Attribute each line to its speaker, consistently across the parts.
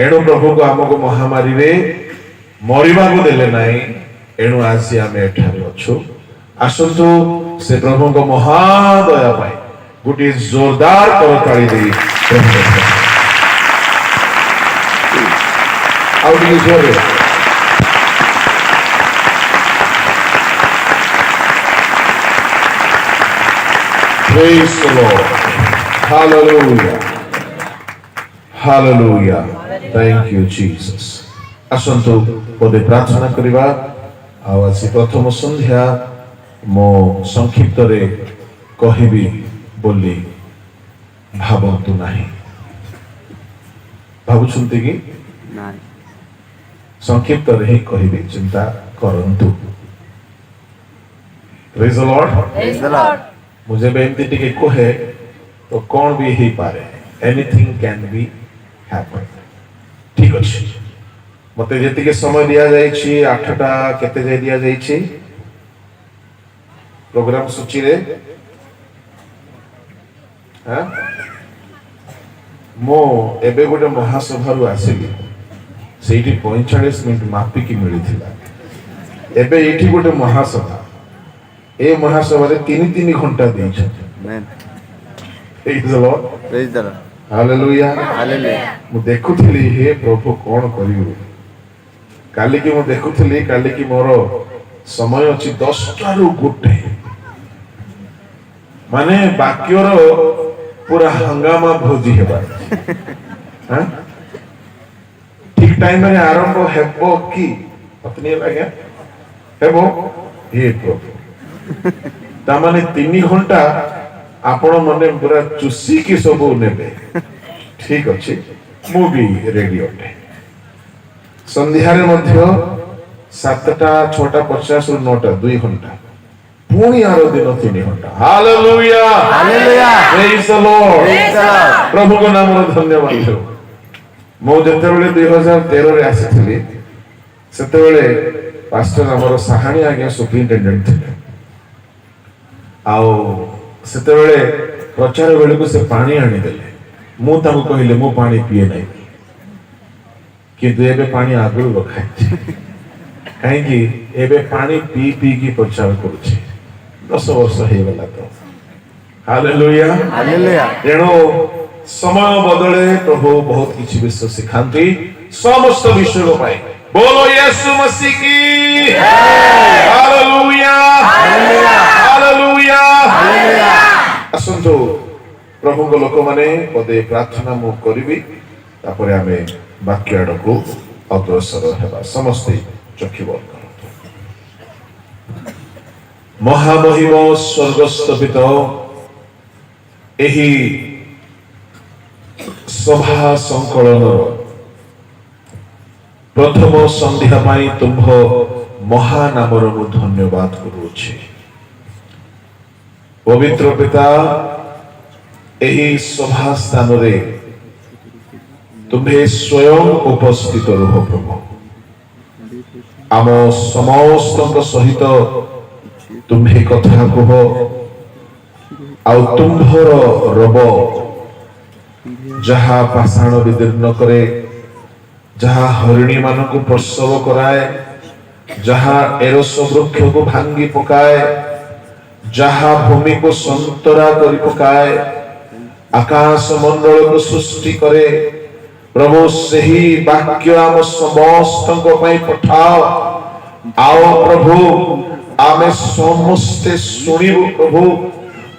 Speaker 1: एणु प्रभु को आमको महामारी रे मरिबा को देले नाही एणु आसी आमे एठारे अछु आसंतु से प्रभु को महादया पाई गोटे जोरदार करताली दे आउ टिके जोरे Praise the Lord. Hallelujah. Hallelujah. Thank you, Jesus. आसंतु पदे प्रार्थना करिबा आवासी प्रथम संध्या मो संक्षिप्त रे कहिबी बोली भाबंतु नाही भाबुछंती कि
Speaker 2: नाही
Speaker 1: संक्षिप्त रे ही कहिबी चिंता करंतु Praise the Lord.
Speaker 2: Praise the Lord.
Speaker 1: मुझे बेनती टिके कहे तो कौन भी ही पारे एनीथिंग कैन बी हैपन ठीक अछि मते जेति के समय दिया जाय छी 8टा केते जे दिया जाय छी प्रोग्राम सूची रे हां मो एबे गोटे महासभा रु आसीली सेठी 45 मिनिट मापी की मिलिथिला एबे एठी गोटे महासभा ए महासभा रे 3 घंटा देछ
Speaker 2: Amen.
Speaker 1: Praise the Lord.
Speaker 2: Praise the Lord.
Speaker 1: Hallelujah.
Speaker 2: Hallelujah.
Speaker 1: मु देखुथली हे प्रभु कोन करियो काली की मु देखुथली काली की मोर समय अछि 10टा रु गुटे माने बाक्यर पूरा हंगामा भोजी हेबा हां ठीक टाइम रे आरंभ हेबो की पत्नी लागे हेबो हे प्रभु तामाने 3 घंटा आपण मने पूरा चुसी की सब नेबे ठीक अछि मु भी रेडी अटे संध्या रे मध्य 7टा 6टा 50 रु 9टा 2 घंटा पुणी आरो दिन 3 घंटा hallelujah
Speaker 2: hallelujah
Speaker 1: praise the Lord
Speaker 2: Praise the Lord.
Speaker 1: प्रभु को नाम रो धन्यवाद हो मो जते बेले 2013 रे आसीथिली सेते बेले पास्टर हमर सहानी आगे सुपरिटेंडेंट थे आओ सेते बेले प्रचार बेले को से पानी आनी देले मु ताको कहिले मु पानी पिए नाही किंतु एबे पानी आगु रखाई काहे कि एबे पानी पी पी की प्रचार करूछि 10 वर्ष हे गला तो हालेलुया
Speaker 2: Hallelujah.
Speaker 1: तेणु समय बदले प्रभु बहुत किछि विषय सिखांती समस्त विषय को पाई बोलो यीशु मसीह की हालेलुया हालेलुया असंतो प्रभु को लोक माने पदे प्रार्थना मु करिबी तापरे आमे वाक्य आडको अग्रसर हेबा समस्त चक्षु बंद करतो महामहिम स्वर्गस्थ पिता एही सभा संकलन प्रथम संध्या पाई तुम्भ महानामर मु धन्यवाद करूछि पवित्र पिता एही सभा स्थान रे तुम्हे स्वयं उपस्थित रहो प्रभु आम समस्त सहित तुम्हे कथा कह आउ तुम्भर रब जहा पाषाण विदीर्ण करे जहा हरिणी मान को प्रसव कराए जहा एरस वृक्ष को भांगी पकाए जहा भूमि को संतरा करी पकाए आकाश मंडल को सृष्टि करे प्रभु सही वाक्य आम समस्त पठाओ आओ प्रभु आमे समस्ते सुनिबु प्रभु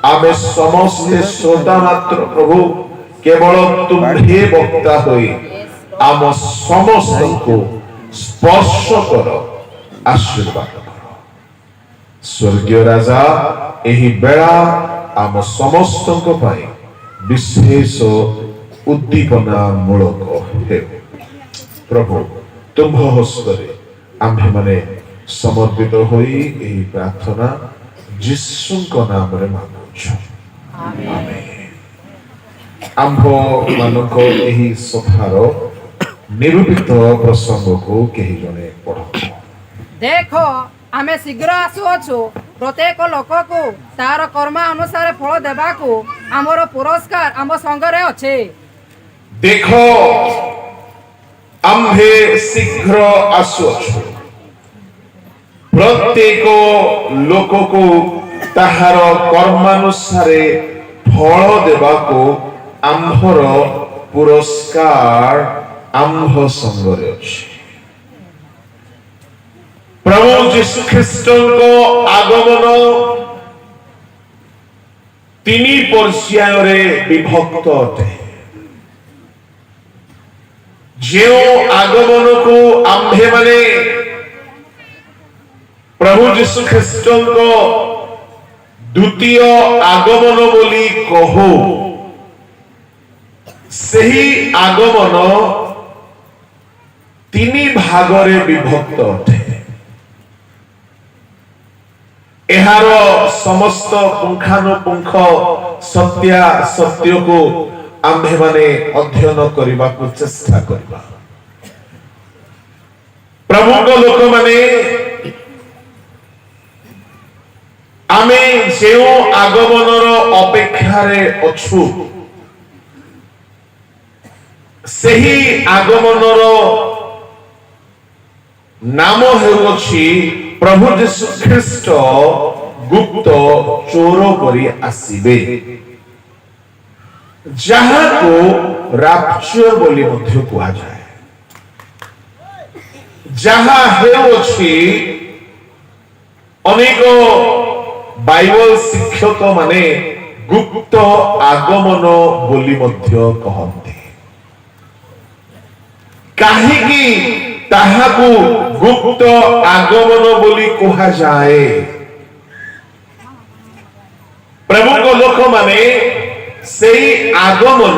Speaker 1: आमे समस्ते श्रोता मात्र प्रभु केवल तुम्हे वक्ता होई आम समस्त को स्पर्श कर आशीर्वाद कर स्वर्गीय राजा एही बेला आम समस्त को पाई विशेष उद्दीपना मूलक हे प्रभु तुम हस्तरे आम्भे माने समर्पित होई एही प्रार्थना यीशुଙ୍କ नामରେ मांगुछु आमेन आम्भ मानक एही सभार निरूपित प्रसंग को केही जने पढो
Speaker 3: देखो आमे शीघ्र आसुअछु प्रत्येक लोक को तार कर्म अनुसार फल देबा को हमर पुरस्कार आम संग रे अछि
Speaker 1: देख आम्भे शीघ्र आसुअछु प्रत्येक लोक को ताहार कर्मानुसारे फल देवाको आम्भर पुरस्कार आम्भ संगरे अछि। प्रभु जीशु ख्रीष्ट को आगमन तिनी पर्याय विभक्त अटे। जो आगमन को आम्भे माने प्रभु जीशु ख्रीष्ट को द्वितीय आगमन बोली कहू सही आगमन तीनी भागरे विभक्त अटे। एहार समस्त पुंखानुपुंख सत्य को आम्भे माने अध्ययन करने को चेष्टा करबा। प्रभु को लोक माने आमे जेउ आगमनर अपेक्षारे अछु सही आगमनर नाम हेउछि प्रभु जीशु ख्रीष्ट गुप्त चोर करी आसीबे जहाँ को राप्चर बोली मध्य कुआ जाए। जहाँ हेउछि अनेक बाइबल शिक्षक माने गुप्त आगमन बोली मध्य कहते। काहेकि ताहाकू गुप्त आगमन बोली कहा जाए। प्रभु को लोक माने सेई आगमन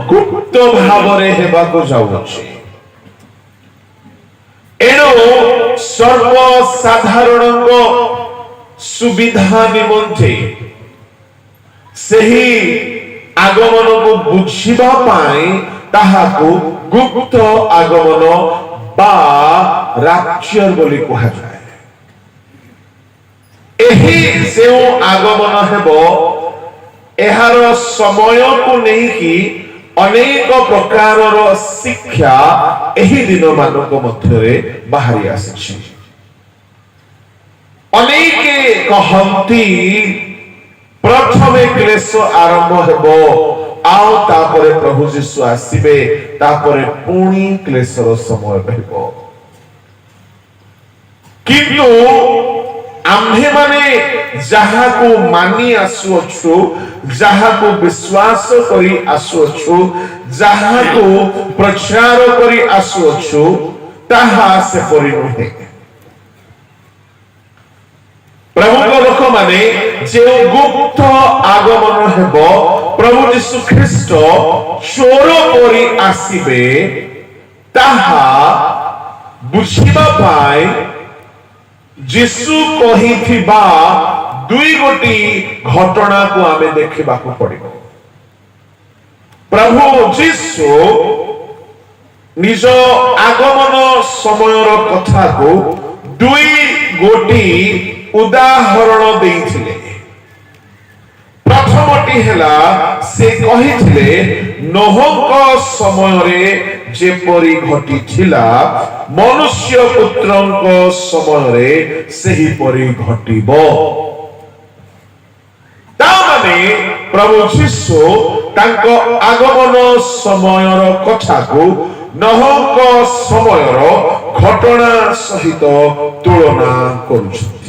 Speaker 1: गुप्त भावरे हेबाको जाउछि। एणु सर्वसाधारण सुविधा निमंते सही आगमन को बुझिबा पाई ताहाकू गुप्त आगमन बा राप्चर बोली कहा जाए। एही जो आगमन हेबो एहार समय को नहीं कि अनेक प्रकारर शिक्षा एही दिन मानक मध्यरे बाहरी आसी। अनेके कहंती प्रथमे क्लेश आरंभ हेबो आओ तापरे प्रभु जीशु आसीबे तापरे पुणी क्लेशर समय हेबो। किंतु आम्भे माने जहा को मानी आसुअछु जहा को विश्वास करी आसुअछु जहा को प्रचार करी आसुअछु ताहा से परिणुहे। प्रभु को लोक माने जे गुप्त आगमन हेबो प्रभु जीशु ख्रीष्ट चोर करी आसीबे ताहा बुझिबा पाई जीशु कहिथिबा दुई गोटी घटना को आमे देखिबा को पड़िबो। प्रभु जीशु निज आगमन समयर कथा को दुई गोटी उदाहरण देइथिले। प्रथमटी हेला से कहिथिले नोहक समय रे जेपरी घटी थिला मनुष्य पुत्रंक समय रे सही परी घटिबो। तामाने प्रभु जीशु तांको आगमन समयर कथा को नोहक समयर घटना सहित तुलना करुछन्ति।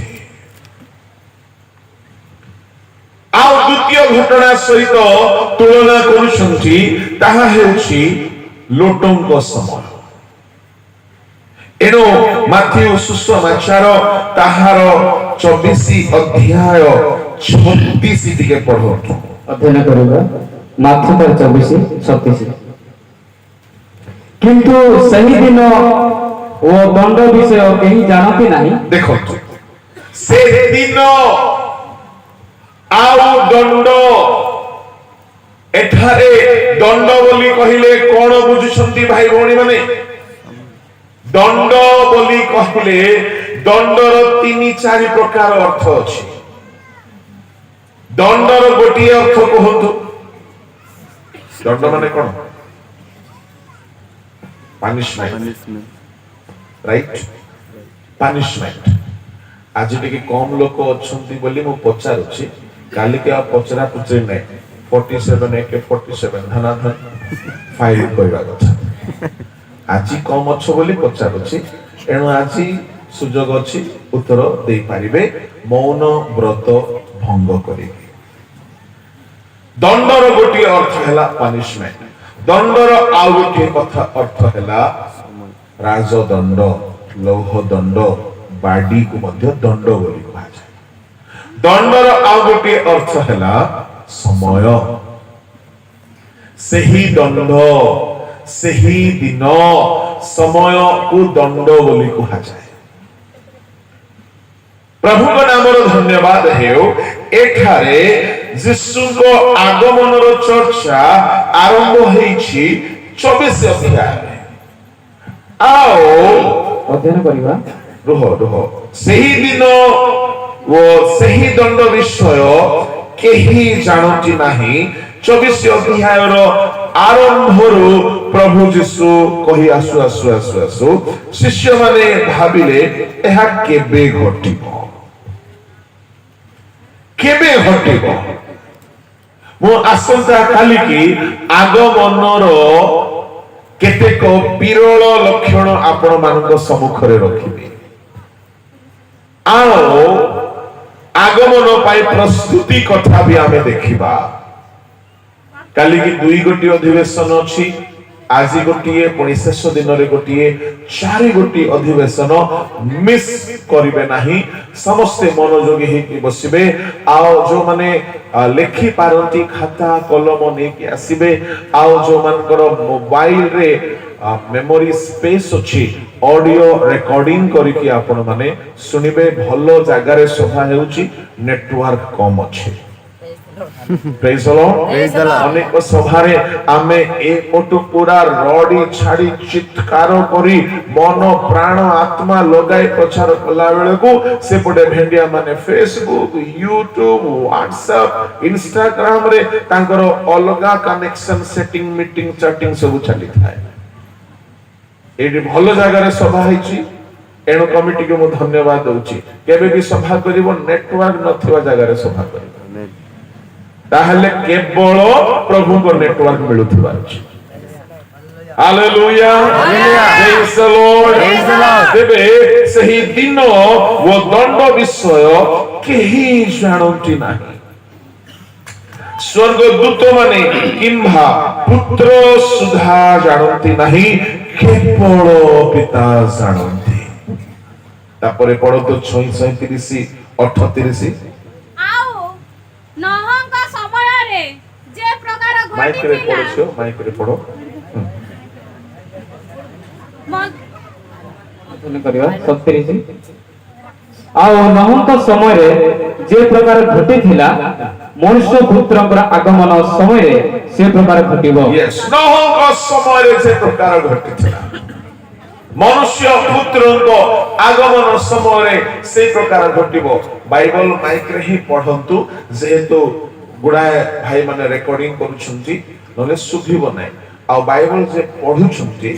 Speaker 1: आउ द्वितीय घटना सहित तुलना करुछन्ति ताहा हेउछि लोटंक समय। एनो माथ्यू सुसमाचार ताहार 24 अध्याय 36 टिके पढोतो
Speaker 4: अध्ययन करूंगा। माथ्यू 24:36। किंतु सही दिन वो दंड विषय कहीं जानती नहीं।
Speaker 1: देखो से दिन आउ दंड एठारे दंड बोली कहिले कोन बुझुछंती भाई भौणी माने? दंड बोली कहिले दंडर 3-4 प्रकार अर्थ अछि। दंडर गोटिए अर्थ कहंतु। दंड माने कोन? punishment,
Speaker 2: punishment.
Speaker 1: right? Punishment. आज टिके कम लोक अछंती बोली मु पचारुछि काली के पचरा पुचरी नै 47 AK 47 धनाधन फाइल कइबा कथा आज कम अच्छ बोली पचारुछि एणु आज सुजोग अछि उत्तर देई पारिबे मौन व्रत भंग करी दंडर गोटी अर्थ हैला पनिशमेंट दंडर आउ गोटी कथा अर्थ हैला राजदंड लौह दंड बाडी को मध्य दंड बोली कहा जाए दंडर आउ गोटी अर्थ हैला समय सही दंड सही दिन समय को दंड बोली कहा जाए प्रभु का नामर धन्यवाद हेउ एठारे यीशु को आगमन रो चर्चा आरंभ हेछि 24 अध्याय में आओ
Speaker 4: अध्ययन करिबा
Speaker 1: रुह सही दिन वो सही दंड विषय केही जानती नाही 24 अध्याय रो आरंभ रो प्रभु यीशु कहि आसु आसु आसु आसु शिष्य माने भाबिले एहा केबे घटिबो केबे घटिबो मो आसंता काली की आगमनर केतेक विरल लक्षण आपण मानक सम्मुखरे रखिबे आओ आगमन पाई प्रस्तुति कथा भी आमे देखिबा काली की दुई गोटी अधिवेशन अछि आज गोटिए पुणी शेष दिन रे गोटिए चारि गोटी अधिवेशन मिस करिवे नाही समस्त मनोयोगी हेकि बसिबे आओ जो माने लेखि पारंती खाता कलम ने के आसीबे आओ जो मानकर मोबाइल रे मेमोरी स्पेस अछि ऑडियो रिकॉर्डिंग करिकि आपण माने सुनिबे भलो जागा रे सभा हेउची नेटवर्क कम अछि प्रेज द लॉर्ड अनेक सभारे आमे ए ओटु पूरा रडी छाडी चित्कार करी मन प्राण आत्मा लगाई प्रचार कला बेले को से पडे भेंडिया माने फेसबुक यूट्यूब व्हाट्सएप इंस्टाग्राम रे तांकर अलगा कनेक्शन सेटिंग मीटिंग चैटिंग सब चली थाए एडी भलो जागा रे सभा हिची एणो कमिटी के मो धन्यवाद दउची केबे भी सभा करिवो नेटवर्क नथिवा जागा रे सभा करिवो ताहले केवल प्रभु को नेटवर्क मिलुथिबा अछि हालेलुया प्रेज द लॉर्ड देबे सही दिन वो दंड विषय केही जानती नाही स्वर्गदूत माने किंभा पुत्र सुधा जानती नाही केवल पिता जानती तापरे पढो तो 36 38
Speaker 5: नहंग समय रे जे प्रकार
Speaker 1: माइक रे
Speaker 5: घटिथिला
Speaker 1: पढो माइक रे पढो
Speaker 4: अध्ययन करिबा 37 आओ नहंक समय रे जे प्रकार घटिथिला मनुष्य पुत्रଙ୍କର आगमन समय रे से प्रकार घटिबो
Speaker 1: यस नहंक समय रे जे प्रकार घटिथिला मनुष्य पुत्रଙ୍କ आगमन समय रे से प्रकार घटिबो बाइबल माइक रे ही पढंतु जेहेतु गुडाए भाई माने रेकॉर्डिंग करूछंती नले सुभिबो नै आ बाइबल जे पढुछंती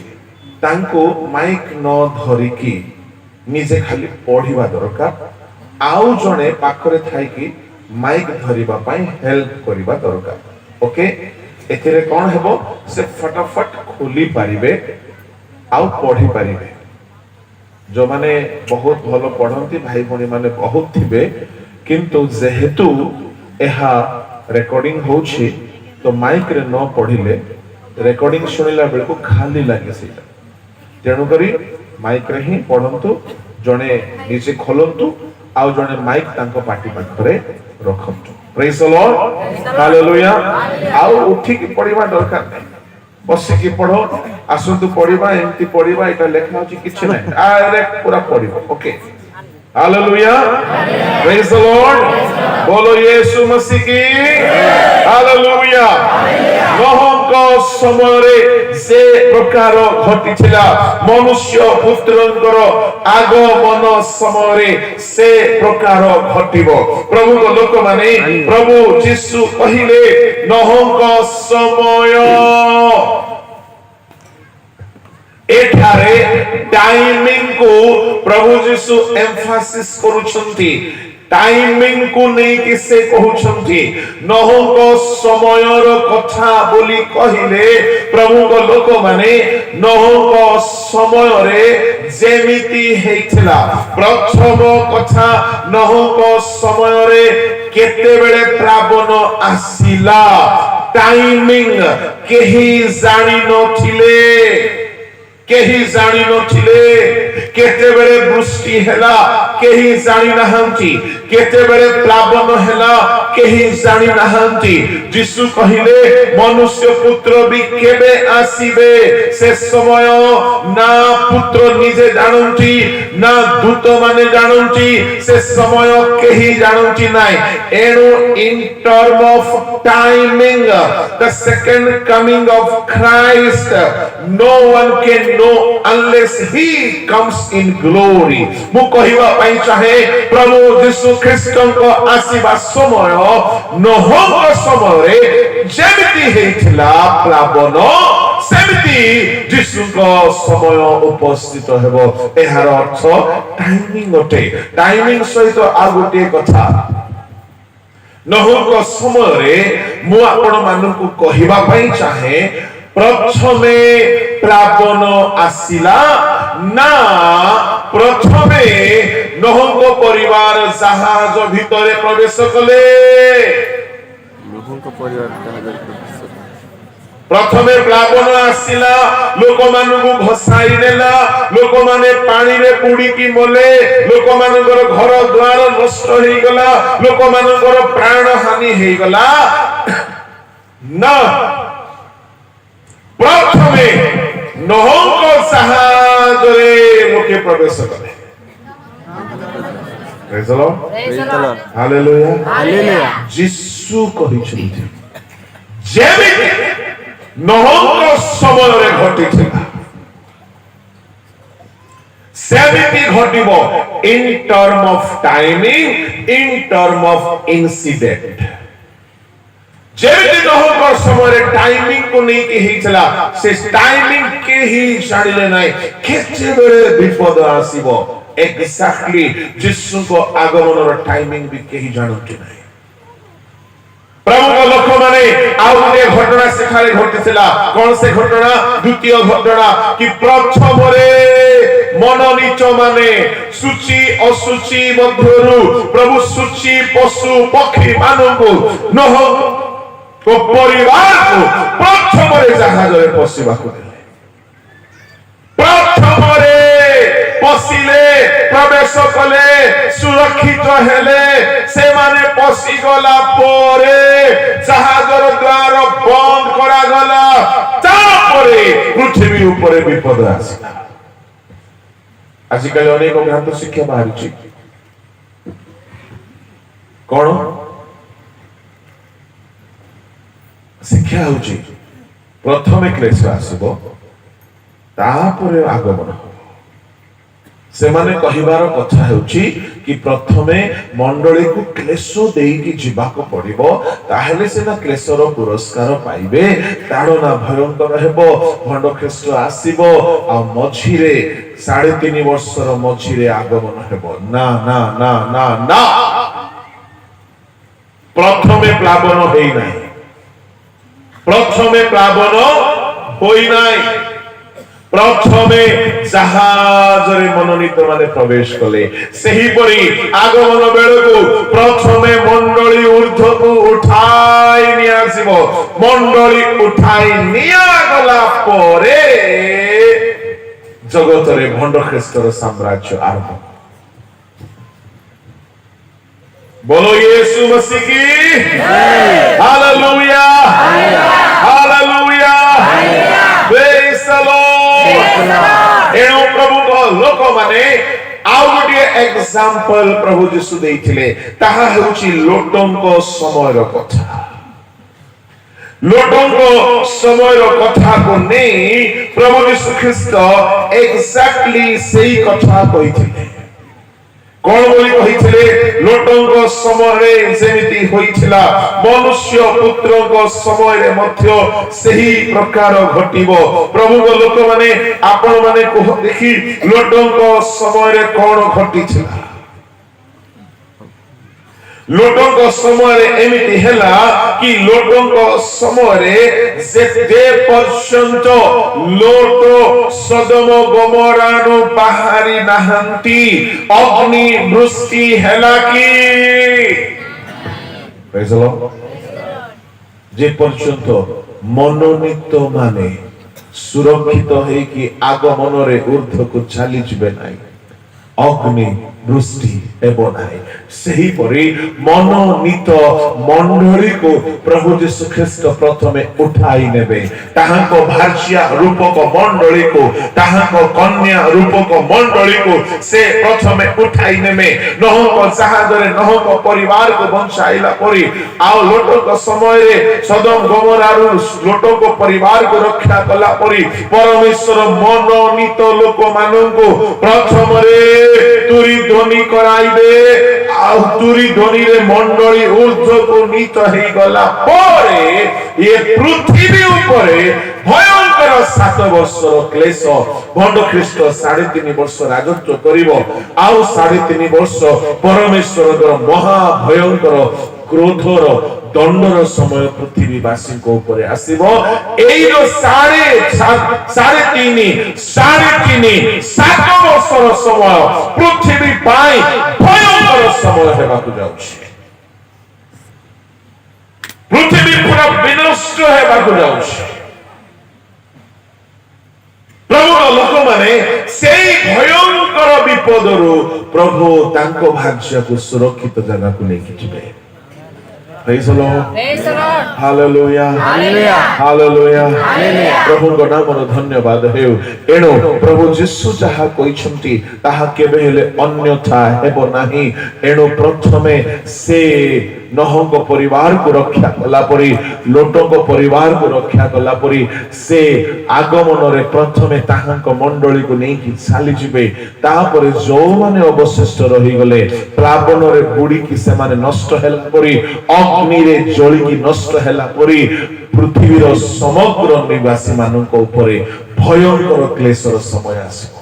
Speaker 1: तांको माइक न धरिकी निजे खाली पढिबा दरकार आउ जणे पाखरे थाई की माइक धरिबा पई हेल्प करिबा दरकार ओके एथिरे कोन हेबो से फटाफट खोली पारिबे आउ पढ़ी पारिबे जो माने बहुत भलो पढ़ंती भाई भणी माने बहुत थिबे किंतु जेहेतु एहा रेकॉर्डिंग होछि तो माइक रे न पढ़िले रेकॉर्डिंग सुनिला बेल को खाली लागे सेटा तेनु करी माइक रे ही पढ़ंतु जणे नीचे खोलंतु आउ जणे माइक तांको पाटी पाखरे रखंतु प्रेज द लॉर्ड हालेलुया आउ उठी की पढ़िबा दरकार नै बस की पढ़ो आसंतु पढ़िबा एमती पढ़िबा एटा लेखा होची किछ नै डायरेक्ट पूरा पढ़िबो okay hallelujah praise the lord बोलो यीशु मसीह की हालेलुया नहंक समय रे से प्रकार घटिथिला मनुष्य पुत्रंकर आगमन समय रे से प्रकार घटिबो प्रभु को लोक माने प्रभु यीशु कहिले नहंक समय एठारे टाइमिंग को प्रभु जीसु एम्फासिस करूछंती टाइमिंग को नहीं किसे कहउछंती नहुंक समयर कथा बोली कहिले प्रभु को लोक माने नहुंक समय रे जेमिति हेइथिला प्रथम कथा नहुंक समय रे केते बेले प्राबन आसिला टाइमिंग केही जानि नथिले केही जानि नथिले केते बेले वृष्टि हेला केही जानि नाहंती केते बेले प्लावन हेला केही जानि नाहंती यीशु कहिले मनुष्य पुत्र भी केबे आसीबे से समय ना पुत्र निजे जानंती ना दूत माने जानंती से समय केही जानंती नाही एनु in term of timing the second coming of Christ no one can no unless he comes in glory मु कहिबा पई चाहे प्रभु यीशु ख्रीष्ट को आसीबा समय नहोक समय रे जेमिति हेइथिला प्लावन सेमिति यीशु को समय उपस्थित हेबो एहार अर्थ टाइमिंग अटे टाइमिंग सहित आ गोटे कथा नहोक समय रे मु आपण मानकु कहिबा पई चाहे प्रथमे प्लावन आसिला ना प्रथमे नहोक परिवार जहाज भितरे प्रवेश कले
Speaker 2: लोगों को परिवार जहाज प्रवेश
Speaker 1: प्रथमे प्लावन आसिला लोक मानकु घसाई देला लोक माने पानी रे पुडी की मोले लोक मानकर घर द्वार नष्ट होई गला लोक मानकर प्राण हानि होई गला ना प्रथमे नहोक जहाज रे लोके प्रवेश कले praise the lord hallelujah
Speaker 2: hallelujah
Speaker 1: Yeshu कहिछन्ति जेमिति नहोक समय रे घटिथिला सेमिति घटिबो in term of timing in term of incident जेमिति नहोक समय रे टाइमिंग को नहीं के हिचला से टाइमिंग के ही जानिले नाही केते बेले विपद आसीबो एक्जेक्टली यीशु को आगमन रो टाइमिंग भी के ही जानते नाही प्रभु को लोक माने आउ गोटे घटना सेखारे घटिथिला कोन से घटना द्वितीय घटना कि प्रथम रे मनोनीच माने सूची असुची मध्यरु प्रभु सूची पशु पक्षी मानकु नह को परिवार को प्रथम रे जहाज रे पसिबा को देले प्रथम रे पसिले प्रवेश कले सुरक्षित हेले से माने पसि गला परे जहाजर द्वार बंद करा गला तापरे पृथ्वी ऊपर विपद आसिला आजिकल अनेक भ्रांत शिक्षा बाहरिछि कोन शिक्षा होछि प्रथमे क्लेश आसीबो तापरे आगमन से माने कहिबार कथा होछि कि प्रथमे मंडली को क्लेश देई जीवा को पड़िबो ताहेले सेना क्लेशर पुरस्कार पाइबे ताड़ना भयंकर हेबो भंड ख्रीष्ट आसीबो आ मझिरे 3.5 वर्षर मझिरे आगमन हेबो ना ना ना ना ना प्रथमे प्लावन हेई नाही प्रथमे प्लावन होई नाही प्रथमे जहाज रे मनोनीत माने प्रवेश कले सही परी आगमन बेलको प्रथमे मंडली ऊर्ध्व को उठाई नि आसीबो मंडली उठाई निया गला परे जगत रे भंड ख्रीष्टर साम्राज्य आरंभ बोलो यीशु मसीह की hallelujah hallelujah praise the lord एनो प्रभु को लोक माने आउ गोटे एग्जांपल प्रभु यीशु देइथिले ताहा होछि लोटंक समयर कथा लोटंक समयर कथा को नै प्रभु यीशु ख्रीष्ट एक्जेक्टली सेही कथा कहिथिले कौन बोली कहिथिले लोटंग समय जेमिति होइथिला मनुष्य पुत्रंग समय मध्य सही प्रकार घटिबो। प्रभु को लोक माने आपण माने को देखि लोटंग समय कौन घटिथिला। लोटंग समय एमिति हैला कि लोटंग समय जे पर्यंत लोट सदम गमरानु बाहरी नाहंती अग्नि वृष्टि हैला कि प्रेज द लॉर्ड। जे पर्यंत मनोनीत माने सुरक्षित है कि आगमन रे ऊर्ध्व को चली जिबे नाही अग्नि वृष्टि हेबो नाही। सही परी मनोनीत मंडली को प्रभु यीशु ख्रीष्ट प्रथमे उठाई नेबे। ताहाको भार्या रूपक मंडली को ताहाको कन्या रूपक मंडली को से प्रथमे उठाई नेबे। नहक जहाज रे नहक परिवार को बंचाइला परी आउ लोटक समय रे सदम गमोरारु लोटक परिवार को रक्षा कला परी परमेश्वर मनोनीत लोक माननको प्रथम रे तुरी ध्वनि कराइबे। आउ तुरी ध्वनि रे मंडली ऊर्ध्व को नीत हे गला परे ये पृथ्वी उपरे भयंकर 7 वर्षर क्लेश भंड ख्रीष्ट 3.5 वर्ष राजत्व करिवो। आउ 3.5 वर्ष परमेश्वर महा भयंकर क्रोधर दंडर समय पृथ्वीवासी को ऊपर आसीबो। एई जो 3.5 7 वर्षर समय पृथ्वी पाई भयंकर समय हेबाकु जाउछि। पृथ्वी पूरा विनष्ट हेबाकु जाउछि। प्रभु लोक माने सेई भयंकर विपदरु प्रभु तांको भाग्य को सुरक्षित जगह को लेके जिबे। Praise the Lord.
Speaker 3: Praise the Lord.
Speaker 1: Hallelujah.
Speaker 3: Hallelujah.
Speaker 1: Hallelujah.
Speaker 3: Hallelujah.
Speaker 1: प्रभु को नाम धन्यवाद हेउ। एणो प्रभु यीशु जहा कहिसंती ताहा केबे हेले अन्यथा हेबो नाही। एणो प्रथमे से नहंग परिवार को रक्षा कला परी लोटंग परिवार को रक्षा कला परी से आगमन रे प्रथमे ताहांक मंडली को नै कि साली जिबे। तापरे जो माने अवशिष्ट रही गले प्लावन रे बुडी कि से माने नष्ट हेला परी अग्नि रे जळी कि नष्ट हेला परी पृथ्वीर समग्र निवासी मानक उपरे भयंकर क्लेशर समय आसीबो।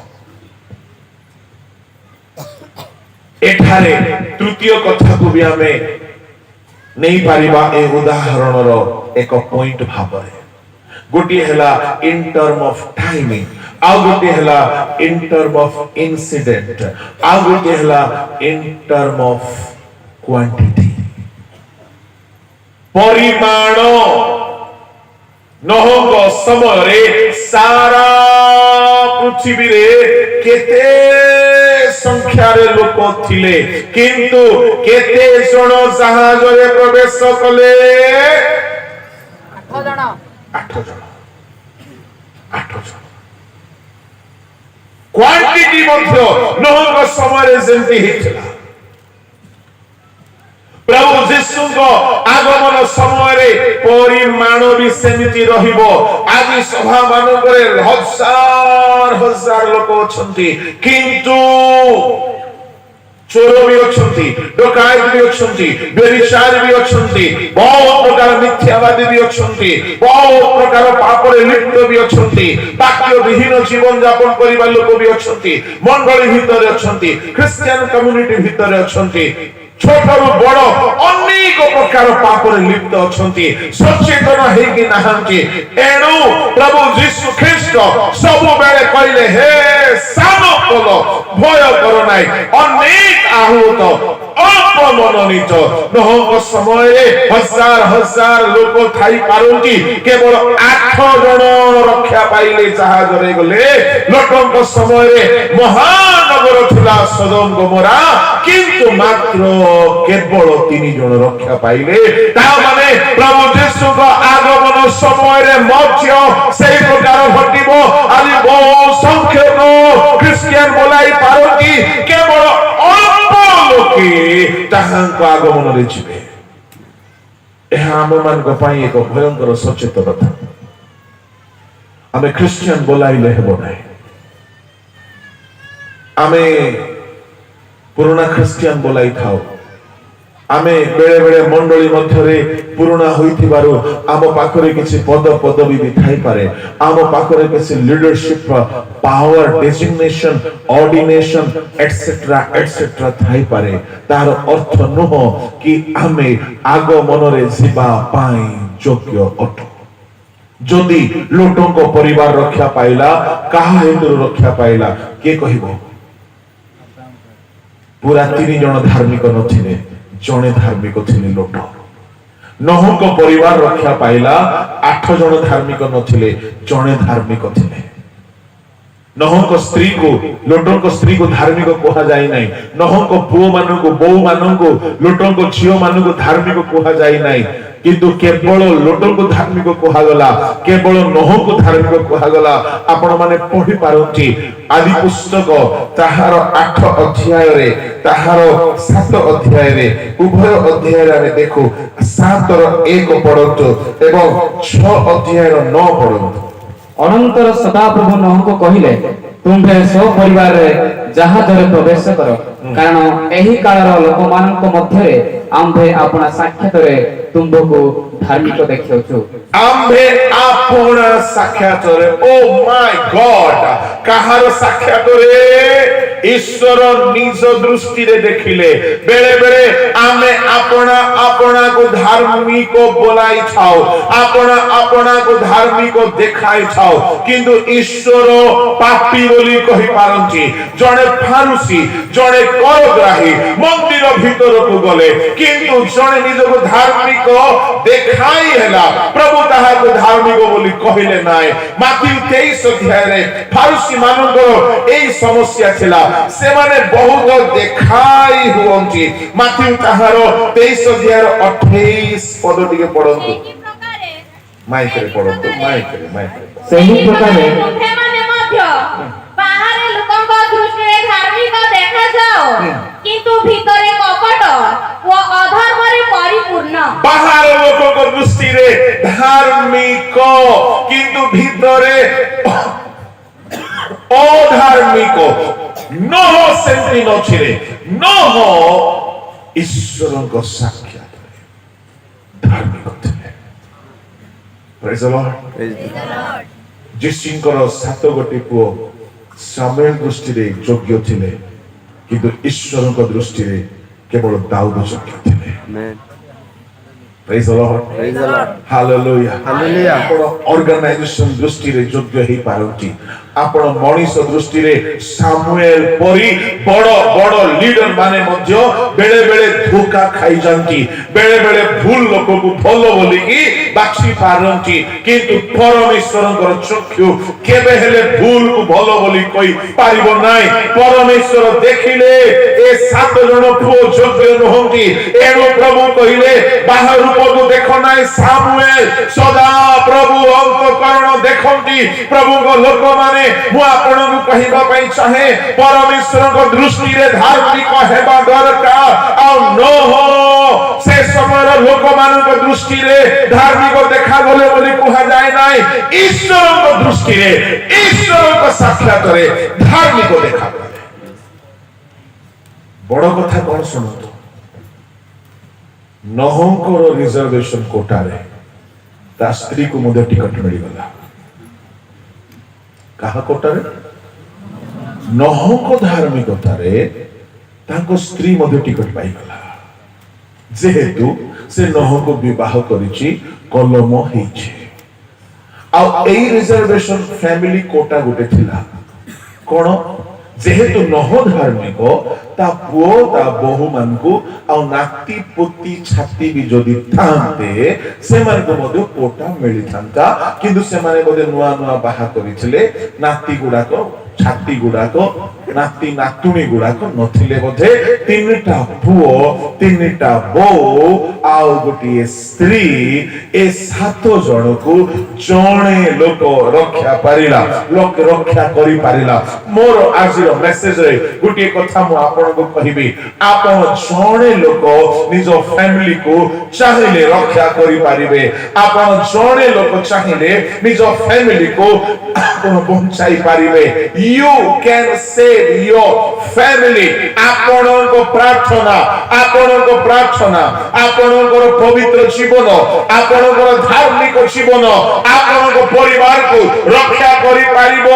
Speaker 1: एठारे तृतीय कथा को भी हमें नहीं पारिबा ए उदाहरण रो एक पॉइंट भाबरे। गोटी हेला इन टर्म ऑफ टाइमिंग आ गोटी हेला इन टर्म ऑफ इंसिडेंट आ गोटी हेला इन टर्म ऑफ क्वांटिटी परिमाण। नहंग समय रे सारा पृथ्वी रे केते संख्या रे लोक थिले किंतु केते जण जहाज रे प्रवेश कले
Speaker 3: 8 जण
Speaker 1: 8 जण क्वांटिटी मध्य नहंग समय रे जेंति हितला। प्रभु यीशु को आगमन समय रे परिमाण भी सेमिति रहिबो। आज सभा मानकरे हजार हजार लोक अछंती किंतु चोर भी अछंती डकायत भी अछंती बेरिचार भी अछंती बहुत प्रकार मिथ्यावादी भी अछंती बहुत प्रकार पाप रे लिप्त भी अछंती वाक्य विहीन जीवन यापन करिबा लोक भी अछंती मंडली भितर अछंती क्रिश्चियन कम्युनिटी भितर अछंती छोटरू बड़ अनेक प्रकार पाप रे लिप्त अछंती सचेतन हे कि नाहंती। एणु प्रभु यीशु ख्रीष्ट सब बेले कहले हे सानो कलो भय कर नाही अनेक आहूत अल्प मनोनीत नहंग समय हजार हजार लोक थाई पारंती केवल 8 जण रक्षा पाइले जहाज रे गले। लोटंक समय महानगर थिला सदम गमोरा किंतु मात्र केवल 3 जण रक्षा पाइले। ता माने प्रभु यीशु को आगमन समय रे मध्य सेही प्रकार घटिबो। आज बहु संख्यक क्रिश्चियन बोलाई पारंती केवल अल्प लोके ताहांक आगमन रे जिबे। एहा हम मानक पई एक भयंकर सचेतनता। आमे क्रिश्चियन बोलाइले हेबो नाही। आमे पुराना ख्रिस्टियन बोलाई थाओ आमे बेले बेले मंडली मध्यरे पुराना होइथिबारु आम पाखरे किछि पद पदवी भी थाई पारे आम पाखरे किछि leadership power designation ordination etcetera थाई पारे तार अर्थ नुह कि आमे आगो मनरे जीवा पाई योग्य अटो जदि लोटों परिवार रक्षा पाइला कहा हेतु रक्षा पाइला के कहिबो पूरा 3 जन धार्मिक नथिले जने धार्मिक थिले लोट नहुक परिवार रक्षा पाइला 8 जन धार्मिक नथिले जने धार्मिक थिले नहुक स्त्री को लोटों स्त्री को धार्मिक कहा जाय नाही नहुक पुओ मानु को बौ मानु को लोटों को झियो मानु को धार्मिक कहा जाय नाही किंतु केवल लोटों को धार्मिक कहा गला केवल नहुक को धार्मिक कहा गला आपण माने पढि पारंती आदि पुस्तक ताहार 8 अध्याय रे ताहार 7 अध्याय रे उभय अध्याय रे देखो 7 रो 1 पढंतु एवं 6 अध्याय रो 9 पढंतु
Speaker 4: अनंतर सदाप्रभु नहुको कहिले तुम्भे सो परिवार रे जहाजरे प्रवेश करो कारण एही कालर लोकमानक मध्यरे आम्भे आपना साक्षात रे तुमबको धार्मिक देखियोछु
Speaker 1: आम्भे आपना साक्षात रे ओ माय गॉड कहार साक्षात रे ईश्वर निज दृष्टि रे देखिले बेले बेले आमे आपना आपना को धार्मिक बोलाई छाओ आपना आपना को धार्मिक देखाई छाओ किंतु ईश्वर पापी बोली कहि पारंती जणे फारुसी जणे करग्राही मंदिर भीतर को गले किंतु जणे निज को धार्मिक देखाई हैला प्रभु ताहा को धार्मिक बोली कहिले नाय माथ्यू 23 अध्याय रे फारुसी मानकर एई समस्या थिला से माने बहुत देखाई हुवंती माथ्यू ताहार 23 अध्याय 28 पद टिके पढंतु माइक रे पढंतु माइक रे
Speaker 4: सही प्रकारे
Speaker 5: तुमे माने मध्य बाहर लोकଙ୍କ दृष्टिरे धार्मिक देखा जाओ किंतु भीतरे कपट ओ अधर्मरे परिपूर्ण
Speaker 1: बाहर लोकଙ୍କ दृष्टिरे धार्मिक किंतु भीतरे अधार्मिक न हो सेंति नछिरे न हो ईश्वरଙ୍କ साक्षात धार्मिक थिले प्रेज द लॉर्ड जिसिंकर 7 गोटी पुओ सामुएल दृष्टि रे योग्य थिले किंतु ईश्वरଙ୍କ दृष्टि रे केवल दाऊद योग्य थिले
Speaker 2: आमेन
Speaker 1: praise the lord hallelujah
Speaker 2: hallelujah
Speaker 1: आपण ऑर्गेनाइजेशन दृष्टि रे योग्य ही पारंती आपण मनीष दृष्टि रे सामुएल परी बड़ बड़ लीडर माने मध्य बेले बेले धोखा खाई जानती बेले बेले भूल लोक को भलो बोली की बाछी पारंती किंतु परमेश्वरଙ୍କର चक्षु केबे हेले भूल को भलो बोली कोई पारिबो नाही परमेश्वर देखिले ए 7 जन पुओ योग्य नहंती एनो प्रभु कहिले बाहर रूप को देखो नाही सामुएल सदा प्रभु अंतकरण देखंती प्रभु को लोक माने मु आपन को कहिबा पई चाहे परमेश्वर को दृष्टि रे धार्मिक हेबा दरकार आ न हो से समय लोक मान को दृष्टि रे धार्मिक देखा गले बोली कहा जाय नाही ईश्वर को दृष्टि रे ईश्वर को साक्षात रे धार्मिक देखा गले बड़ कथा कोन सुनतो नहंकर रिजर्वेशन कोटा रे ता स्त्री को मध्य टिकट मिल गला कहा कोटारे नहंक धार्मिकता रे ताको स्त्री मध्य टिकट पाई गला जेहेतु से नहंक विवाह करिछि कलम हेछि आ एई रिजर्वेशन फैमिली कोटा गोटे थिला कोन जेहेतु नह धार्मिक ता पुओ ता बहु मानकु आ नाती पोती छाती भी जदी थांते से मान को मधु कोटा मिली थांता किंतु से माने बोले नुआ नुआ बाहा करिथिले नाती गुडा को छाती गुडा को नाती नातुणी गुडा को नथिले बोधे 3टा पुओ 3टा बो आउ गोटी स्त्री ए 7 जन को जणे लोक रक्षा पारिला लोक रक्षा करि पारिला मोर आजिर मेसेज रे गोटी कथा मु आपन को कहिबी आपन जणे लोक निज फैमिली को चाहिले रक्षा करि पारिबे आपन जणे लोक चाहिले निज फैमिली को आपन बचाई पारिबे you can save your family ଆପଣଙ୍କ ପ୍ରାର୍ଥନା ଆପଣଙ୍କର ପବିତ୍ର ଜୀବନ ଆପଣଙ୍କର ଧାର୍ମିକ ଜୀବନ ଆପଣଙ୍କ ପରିବାରକୁ ରକ୍ଷା କରିପାରିବ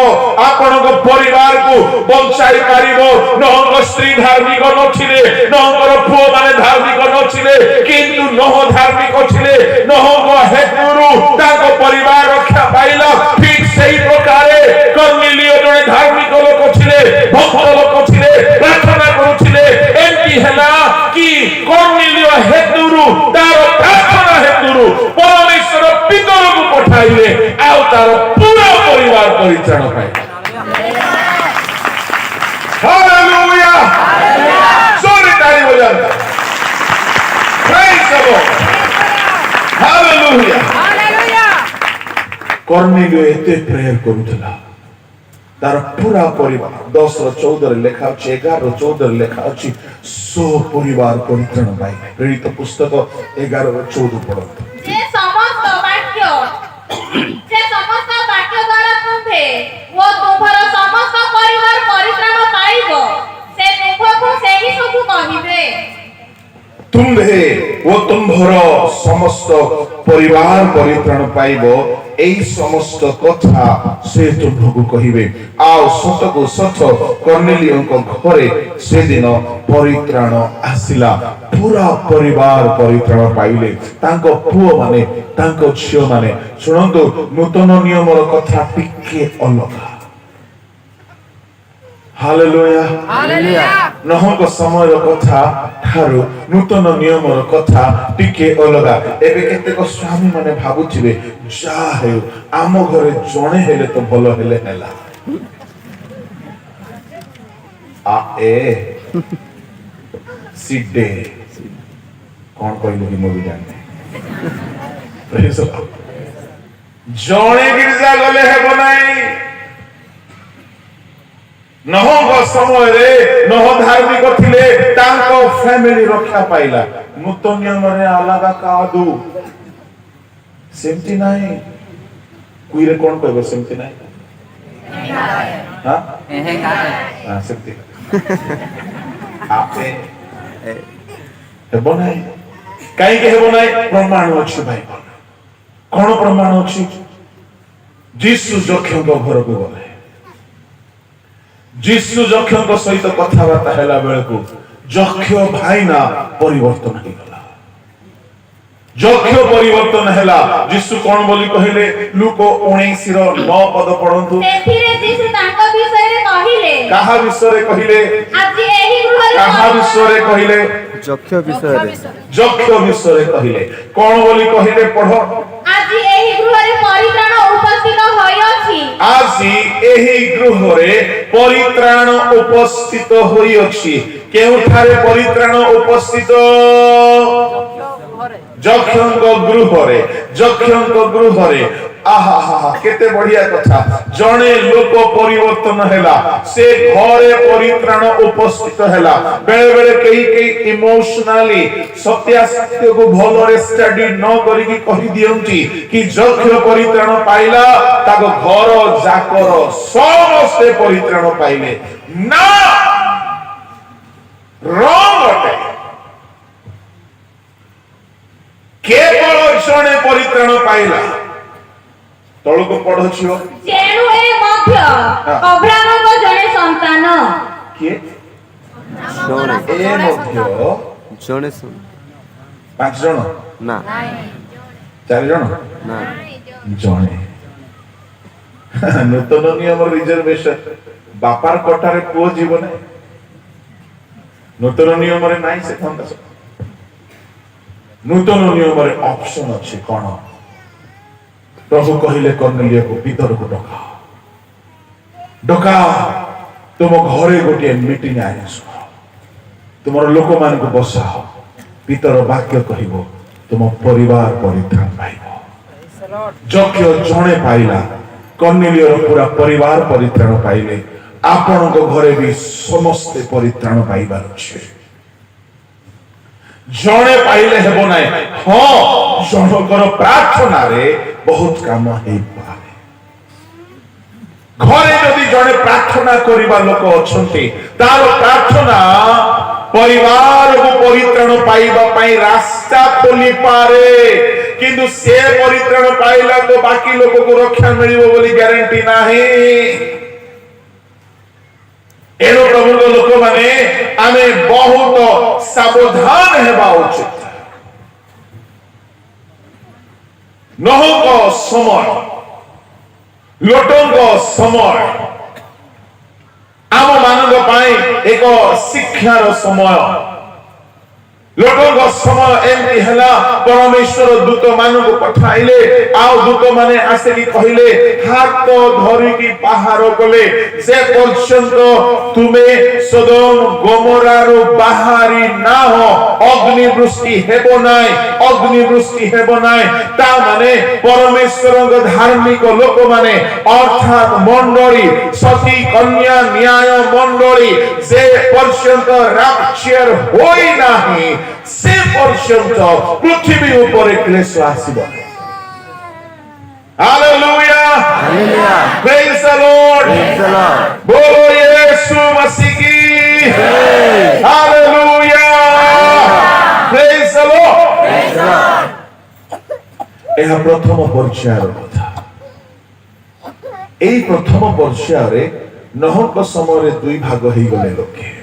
Speaker 1: ଆପଣଙ୍କ ପରିବାରକୁ ବଞ୍ଚାଇ ପାରିବ ନହଙ୍କ ସ୍ତ୍ରୀ ଧାର୍ମିକ ନଥିଲେ ନହଙ୍କର ପୁଅ ମାନେ ଧାର୍ମିକ ନଥିଲେ କିନ୍ତୁ ନହ ଧାର୍ମିକ ଥିଲେ ନହଙ୍କ ହେତୁରୁ ତାଙ୍କ ପରିବାର ରକ୍ଷା ପାଇଲା ଠିକ ସେହି ପ୍ରକାରେ କର୍ନେଲିୟ ଜଣେ ଧାର୍ମିକ ଲୋକ ଥିଲେ ଭକ୍ତ ଲୋକ ଥିଲେ ପ୍ରାର୍ଥନା କରୁଥିଲେ ଏମିତି ହେଲା କି କର୍ନେଲିୟ ହେତୁରୁ ତାର ପ୍ରାର୍ଥନା ହେତୁରୁ ପରମେଶ୍ୱର ପିତରକୁ ପଠାଇଲେ ଆଉ ତାର ପୁରା ପରିବାର ପରିତ୍ରାଣ ପାଇଲେ ହାଲେଲୁୟା ଜୋରେ ତାଳି ବଜାନ୍ତୁ ପ୍ରେଜ୍ ଦ ଲର୍ଡ ହାଲେଲୁୟା କର୍ନେଲିୟ ଏତେ ପ୍ରେୟର କରୁଥିଲା ତାର ପୁରା ପରିବାର 10:14 ଲେଖା ଅଛି 11:14 ଲେଖା ଅଛି ପରିବାର ପରିତ୍ରାଣ ପାଇଲେ ପ୍ରେରିତ ପୁସ୍ତକ 11:14 ପଢନ୍ତୁ
Speaker 5: যে সমস্ত বাক্য দ্বারা তুম্ভে ও তুম্ভর সমস্ত পরিবার পরিত্রাণ পাইব সে তুম্ভକୁ ସେହି ସବୁ କହିବେ
Speaker 1: ତୁମ୍ଭେ ଓ ତୁମ୍ଭର ସମସ୍ତ ପରିବାର ପରିତ୍ରାଣ ପାଇବ এই সমস্ত কথা ସେ ତୁମ୍ଭକୁ କହିବେ ଆଉ ସତକୁ ସତ କର୍ନେଲିୟଙ୍କ ଘରେ ସେଦିନ ପରିତ୍ରାଣ ଆସିଲା ପୁରା ପରିବାର ପରିତ୍ରାଣ ପାଇଲେ ତାଙ୍କ ପୁଅ ମାନେ ତାଙ୍କ ଝିଅ ମାନେ ଶୁଣନ୍ତୁ ନୂତନ ନିୟମର କଥା ଟିକେ ଅଲଗା ହାଲେଲୁୟା ନହଙ୍କ ସମୟର କଥା ଠାରୁ ନୂତନ ନିୟମର କଥା ଟିକେ ଅଲଗା ଏବେ କେତେକ ସ୍ୱାମୀ ମାନେ ଭାବୁଥିବେ ଯାହା ହେଉ ଆମ ଘରେ ଜଣେ ହେଲେ ତ ଭଲ ହେଲେ ହେଲା ସିଡେ କଣ କହିଲେ କି ମୁଁ ବି ଜାଣିନି ଜଣେ ଗିର୍ଜା ଗଲେ ହେବ ନାହିଁ ନହଙ୍କ ସମୟରେ ନହ ଧାର୍ମିକ ଥିଲେ ତାଙ୍କ ଫ୍ୟାମିଲି ରକ୍ଷା ପାଇଲା ନୂତନ ନିୟମରେ ଅଲଗା କାଦୁ ସେମିତି ନାହିଁ କୁଇରେ କଣ କହିବ ସେମିତି ନାହିଁ ସେମିତି ଆପେ ହେବ ନାହିଁ କାହିଁକି ହେବ ନାହିଁ ପ୍ରମାଣ ଅଛି ଭାଇ କଣ ପ୍ରମାଣ ଅଛି ଯୀଶୁ ଯକ୍ଷଙ୍କ ଘରକୁ ଗଲେ ଯୀଶୁ ଯକ୍ଷଙ୍କ ସହିତ କଥାବାର୍ତ୍ତା ହେଲା ବେଳକୁ ଯକ୍ଷ ଭାଇନା ପରିବର୍ତ୍ତନ ହେଇଗଲା ଯକ୍ଷ ପରିବର୍ତ୍ତନ ହେଲା ଯୀଶୁ କଣ ବୋଲି କହିଲେ ଲୁକ 19:9 ପଦ ପଢନ୍ତୁ
Speaker 5: ସେଥିରେ ଯୀଶୁ ତାଙ୍କ ବିଷୟରେ କହିଲେ
Speaker 1: କାହା ବିଷୟରେ କହିଲେ
Speaker 5: ଆଜି ଏହି ଗୃହରେ
Speaker 1: କାହା ବିଷୟରେ କହିଲେ
Speaker 2: ଯକ୍ଷ ବିଷୟରେ
Speaker 1: ଯକ୍ଷ ବିଷୟରେ କହିଲେ କଣ ବୋଲି କହିଲେ ପଢ
Speaker 5: ଆଜି ଏହି ଗୃହରେ ପରିତ୍ରାଣ ଉପସ୍ଥିତ ହୋଇଅଛି
Speaker 1: ଆଜି ଏହି ଗୃହରେ ପରିତ୍ରାଣ ଉପସ୍ଥିତ ହୋଇଅଛି କେଉଁଠାରେ ପରିତ୍ରାଣ ଉପସ୍ଥିତ ଯକ୍ଷଙ୍କ ଗୃହରେ ଆହା କେତେ ବଢିଆ କଥା ଜଣେ ଲୋକ ପରିବର୍ତ୍ତନ ହେଲା ସେ ଘରେ ପରିତ୍ରାଣ ଉପସ୍ଥିତ ହେଲା ବେଳେ ବେଳେ କେହି ଇମୋଶନାଲି ସତ୍ୟାସତ୍ୟକୁ ଭଲରେ ଷ୍ଟଡି ନ କରିକି କହି ଦିଅନ୍ତି କି ଯକ୍ଷ ପରିତ୍ରାଣ ପାଇଲା ତାଙ୍କ ଘର ଯାକର ସମସ୍ତେ ପରିତ୍ରାଣ ପାଇଲେ ନା ରଙ୍ଗ ଅଟେ କେବଳ ଜଣେ ପରିତ୍ରାଣ ପାଇଲା ତଳକୁ ପଢୁଛିବ
Speaker 5: ତେଣୁ ଏ ମଧ୍ୟ ଅବ୍ରାହ୍ମଙ୍କ ଜଣେ ସନ୍ତାନ
Speaker 1: କିଏ
Speaker 2: ଜଣେ
Speaker 1: ଏ ମଧ୍ୟ
Speaker 2: ଜଣେ
Speaker 1: 5 ଜଣ
Speaker 2: ନା
Speaker 1: 4 ଜଣ
Speaker 2: ନା
Speaker 1: ଜଣେ ନୂତନ ନିୟମ ରିଜର୍ଭେସନ ବାପାର କୋଟାରେ ପୁଅ ଯିବ ନାହିଁ ନୂତନ ନିୟମରେ ନାହିଁ ସେ ଖଣ୍ଡ ନୂତନ ନିୟମରେ ଅପସନ ଅଛି କଣ ପ୍ରଭୁ କହିଲେ କର୍ନେଲିୟକୁ ଭିତରକୁ ଡକାଅ ତୁମ ଘରେ ଗୋଟିଏ ମିଟିଂ ଆରେଞ୍ଜ କର ତୁମର ଲୋକମାନଙ୍କୁ ବସାଅ ଭିତର ବାକ୍ୟ କହିବ ତୁମ ପରିବାର ପରିତ୍ରାଣ ପାଇବ ଯକ୍ଷ ଜଣେ ପାଇଲା କର୍ନେଲିୟର ପୁରା ପରିବାର ପରିତ୍ରାଣ ପାଇଲେ ଆପଣଙ୍କ ଘରେ ବି ସମସ୍ତେ ପରିତ୍ରାଣ ପାଇବାର ଅଛି ଜଣେ ପାଇଲେ ହେବ ନାହିଁ ହଁ ଜଣଙ୍କର ପ୍ରାର୍ଥନାରେ ବହୁତ କାମ ହେଇପାରେ ଘରେ ଯଦି जने प्रार्थना करिबा लोक अछंती तार प्रार्थना परिवार को परित्राण पाइबा पई रास्ता खोली पारे किंतु से परित्राण पाइला तो बाकी लोक को रक्षा मिलिबो बोली ग्यारंटी नाही। एनो प्रभु को लोक माने आमे बहुत सावधान हेबा उचित। नहुको समय लोटों समय आम मान एक शिक्षार समय लोटों समय एमती है परमेश्वर दूत मान पठाइले आउ दूत माने आसिकी कहले हाथ धरिकी बाहर कले से पर्यंत तुम्हें सदोम गोमोरारु बाहरी ना हो अग्निवृष्टि हेबो नाई अग्निवृष्टि हेबो नाई ता माने परमेश्वर धार्मिक लोक माने अर्थात मंडली सती कन्या न्याय मंडली जे पर्यंत राक्षर होई नाही से पर्यंत पृथ्वी ऊपर क्लेश आसीबो। Hallelujah
Speaker 2: hallelujah
Speaker 1: praise the lord
Speaker 2: praise the lord
Speaker 1: बोलो यीशु मसीह की hallelujah praise the lord
Speaker 2: praise the lord.
Speaker 1: यह प्रथम पर्यायर कथा एई प्रथम पर्यायर नहक समय दुई भाग हो गले लोके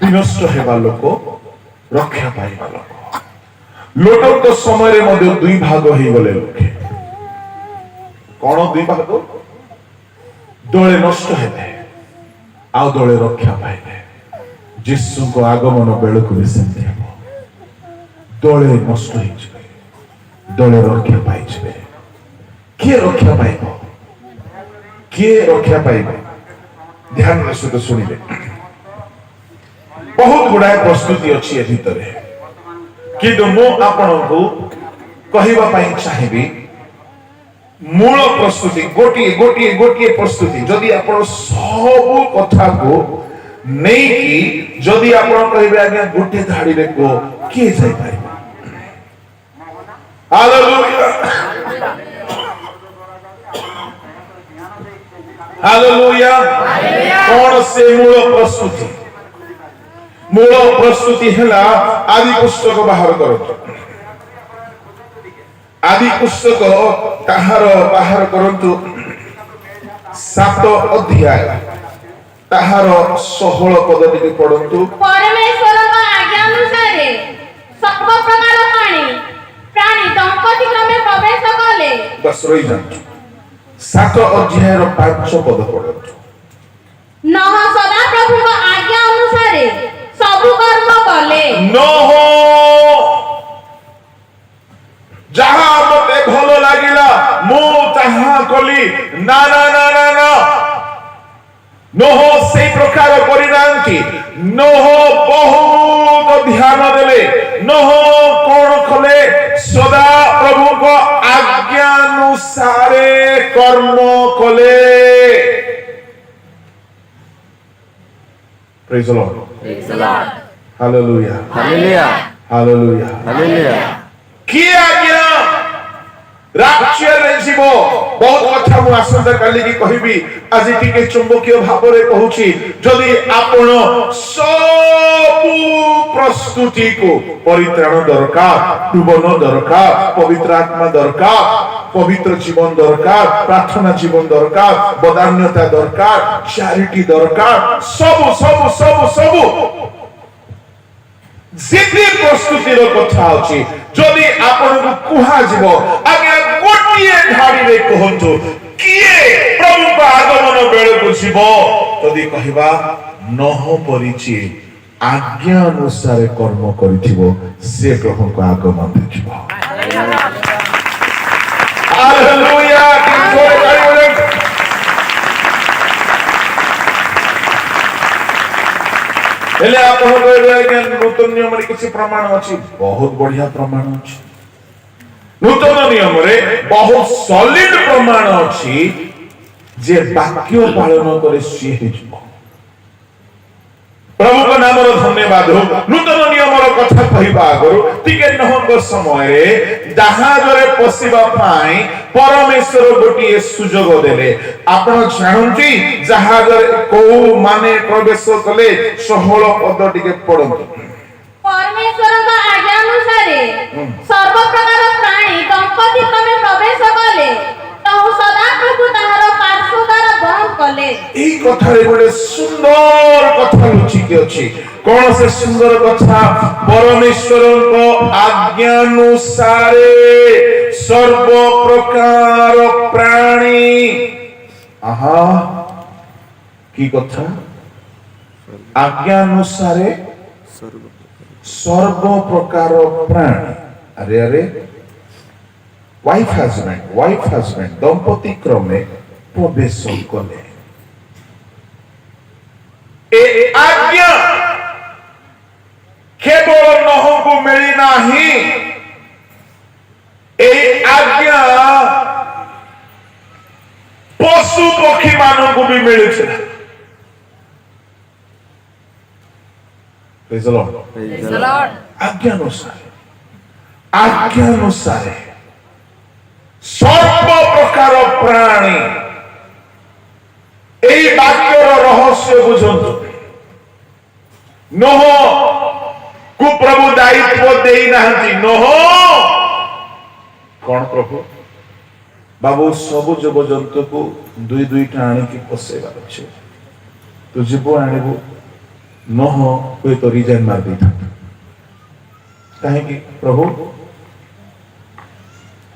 Speaker 1: विनष्ट हेबा लोक रक्षा पाइबा लोक लोटक समय मध्य दुई भाग हो गले लोके कौन दुई भाग दले नष्ट हेबे आउ दले रक्षा पाइबे यीशु को आगमन बेल को भी सेमती हेबो दले नष्ट हो जिवे दले रक्षा पाइ जिवे किए रक्षा पाइबो किए रक्षा पाइबो ध्यान सहित सुनिबे बहुत गुड़ाए प्रस्तुति अच्छी भितर किंतु मु आपको कहवा चाहिए मूल प्रस्तुति गोटे गोटे गोटे प्रस्तुति जदि आप सबू कथा को नहीं कि जदि आप कहे आज्ञा गोटे धाड़ी रे को किए जाई पारिबो। हालेलुया हालेलुया कौन से मूल प्रस्तुति है आदि पुस्तक बाहर करंतु आदि पुस्तक ताहार बाहर करंतु 7 अध्याय ताहार 16 पद टिके पढंतु।
Speaker 5: परमेश्वर का आज्ञा अनुसार सब प्रकार प्राणी दंपति क्रमे प्रवेश कले
Speaker 1: बस रही जांतु 7 अध्याय 5 पद पढंतु।
Speaker 5: नह सदा प्रभु का आज्ञा अनुसार सबु कर्म कले
Speaker 1: नह जहाँ मते भलो लागिला मु ताहा कली ना ना ना ना ना नह से प्रकार परिणांती नह बहुत ध्यान देले नह कौन कले सदा प्रभु को आज्ञा अनुसार कर्म कले। Praise the lord
Speaker 2: praise the lord
Speaker 1: hallelujah
Speaker 2: hallelujah
Speaker 1: hallelujah
Speaker 2: hallelujah.
Speaker 1: किए आज्ञा राक्षर जीव बहुत कथा मु आसंता काली की कहबी आज टिके चुंबकीय भाव रे कहूची जदि आपण सब प्रस्तुति को परित्राण दरकार डुबन दरकार पवित्र आत्मा दरकार पवित्र जीवन दरकार प्रार्थना जीवन दरकार बदान्यता दरकार चैरिटी दरकार सब सब सब सब जिते प्रस्तुति कथा अच्छी जदि आपण को कुहा जीवो आगे गोटिए धाड़ी रे कहंतु किए प्रभु का आगमन बेले को जीवो जदि कहबा नह परिची आज्ञा अनुसार कर्म करिथिबो से प्रभु का आगमन देखिबो। हालेलुया हेले आपण कहबे नूतन नियम रे किछि प्रमाण अछि बहुत बढ़िया प्रमाण अछि नूतन नियम रे बहुत सॉलिड प्रमाण अछि जे वाक्य पालन करे सी हेजबो प्रभु को नाम धन्यवाद हो नूतन नियम कथा कहवा आगु टिके नहंग समय जहाज रे पशिबा पाई परमेश्वर गोटे सुजोग देले आपण जानती जहाज को माने प्रवेश कले 16 पद टिके पढंतु
Speaker 5: परमेश्वर का आज्ञा अनुसार सर्व प्रकार प्राणी दंपति तमे प्रवेश कले तो सदा प्रभु ताहार पार्श्वद्वार बंद कले
Speaker 1: এই কথারে গোটে সুন্দর কথা লুচিকি ଅଛି কোন সে সুন্দর কথা পরমেশ্বরଙ୍କ আজ্ঞানুসারে সর্ব প্রকার প্রাণী আহা কি কথা আজ্ঞানুসারে সর্ব প্রকার প্রাণী আরে আরে वाइफ हस्बैंड दंपति क्रमे प्रवेश कले ए आज्ञा केवल नहु को मिली नाही ए आज्ञा पशु पक्षी मानव को भी मिली छे प्रेज द लॉर्ड आज्ञा अनुसार सर्व प्रकार प्राणी এই বাক্যর রহস্য বুঝন্তু নোহ কু প্রভু দায়িত্ব দেই নাহান্তি নোহ কোন প্রভু বাবু সবু জীবজন্তু কু দুই দুইটা আনিকি পশেইবার আছে তো জীব আনিবু নোহ কই তো রিজাইন মার দিতা কাহিকি প্রভু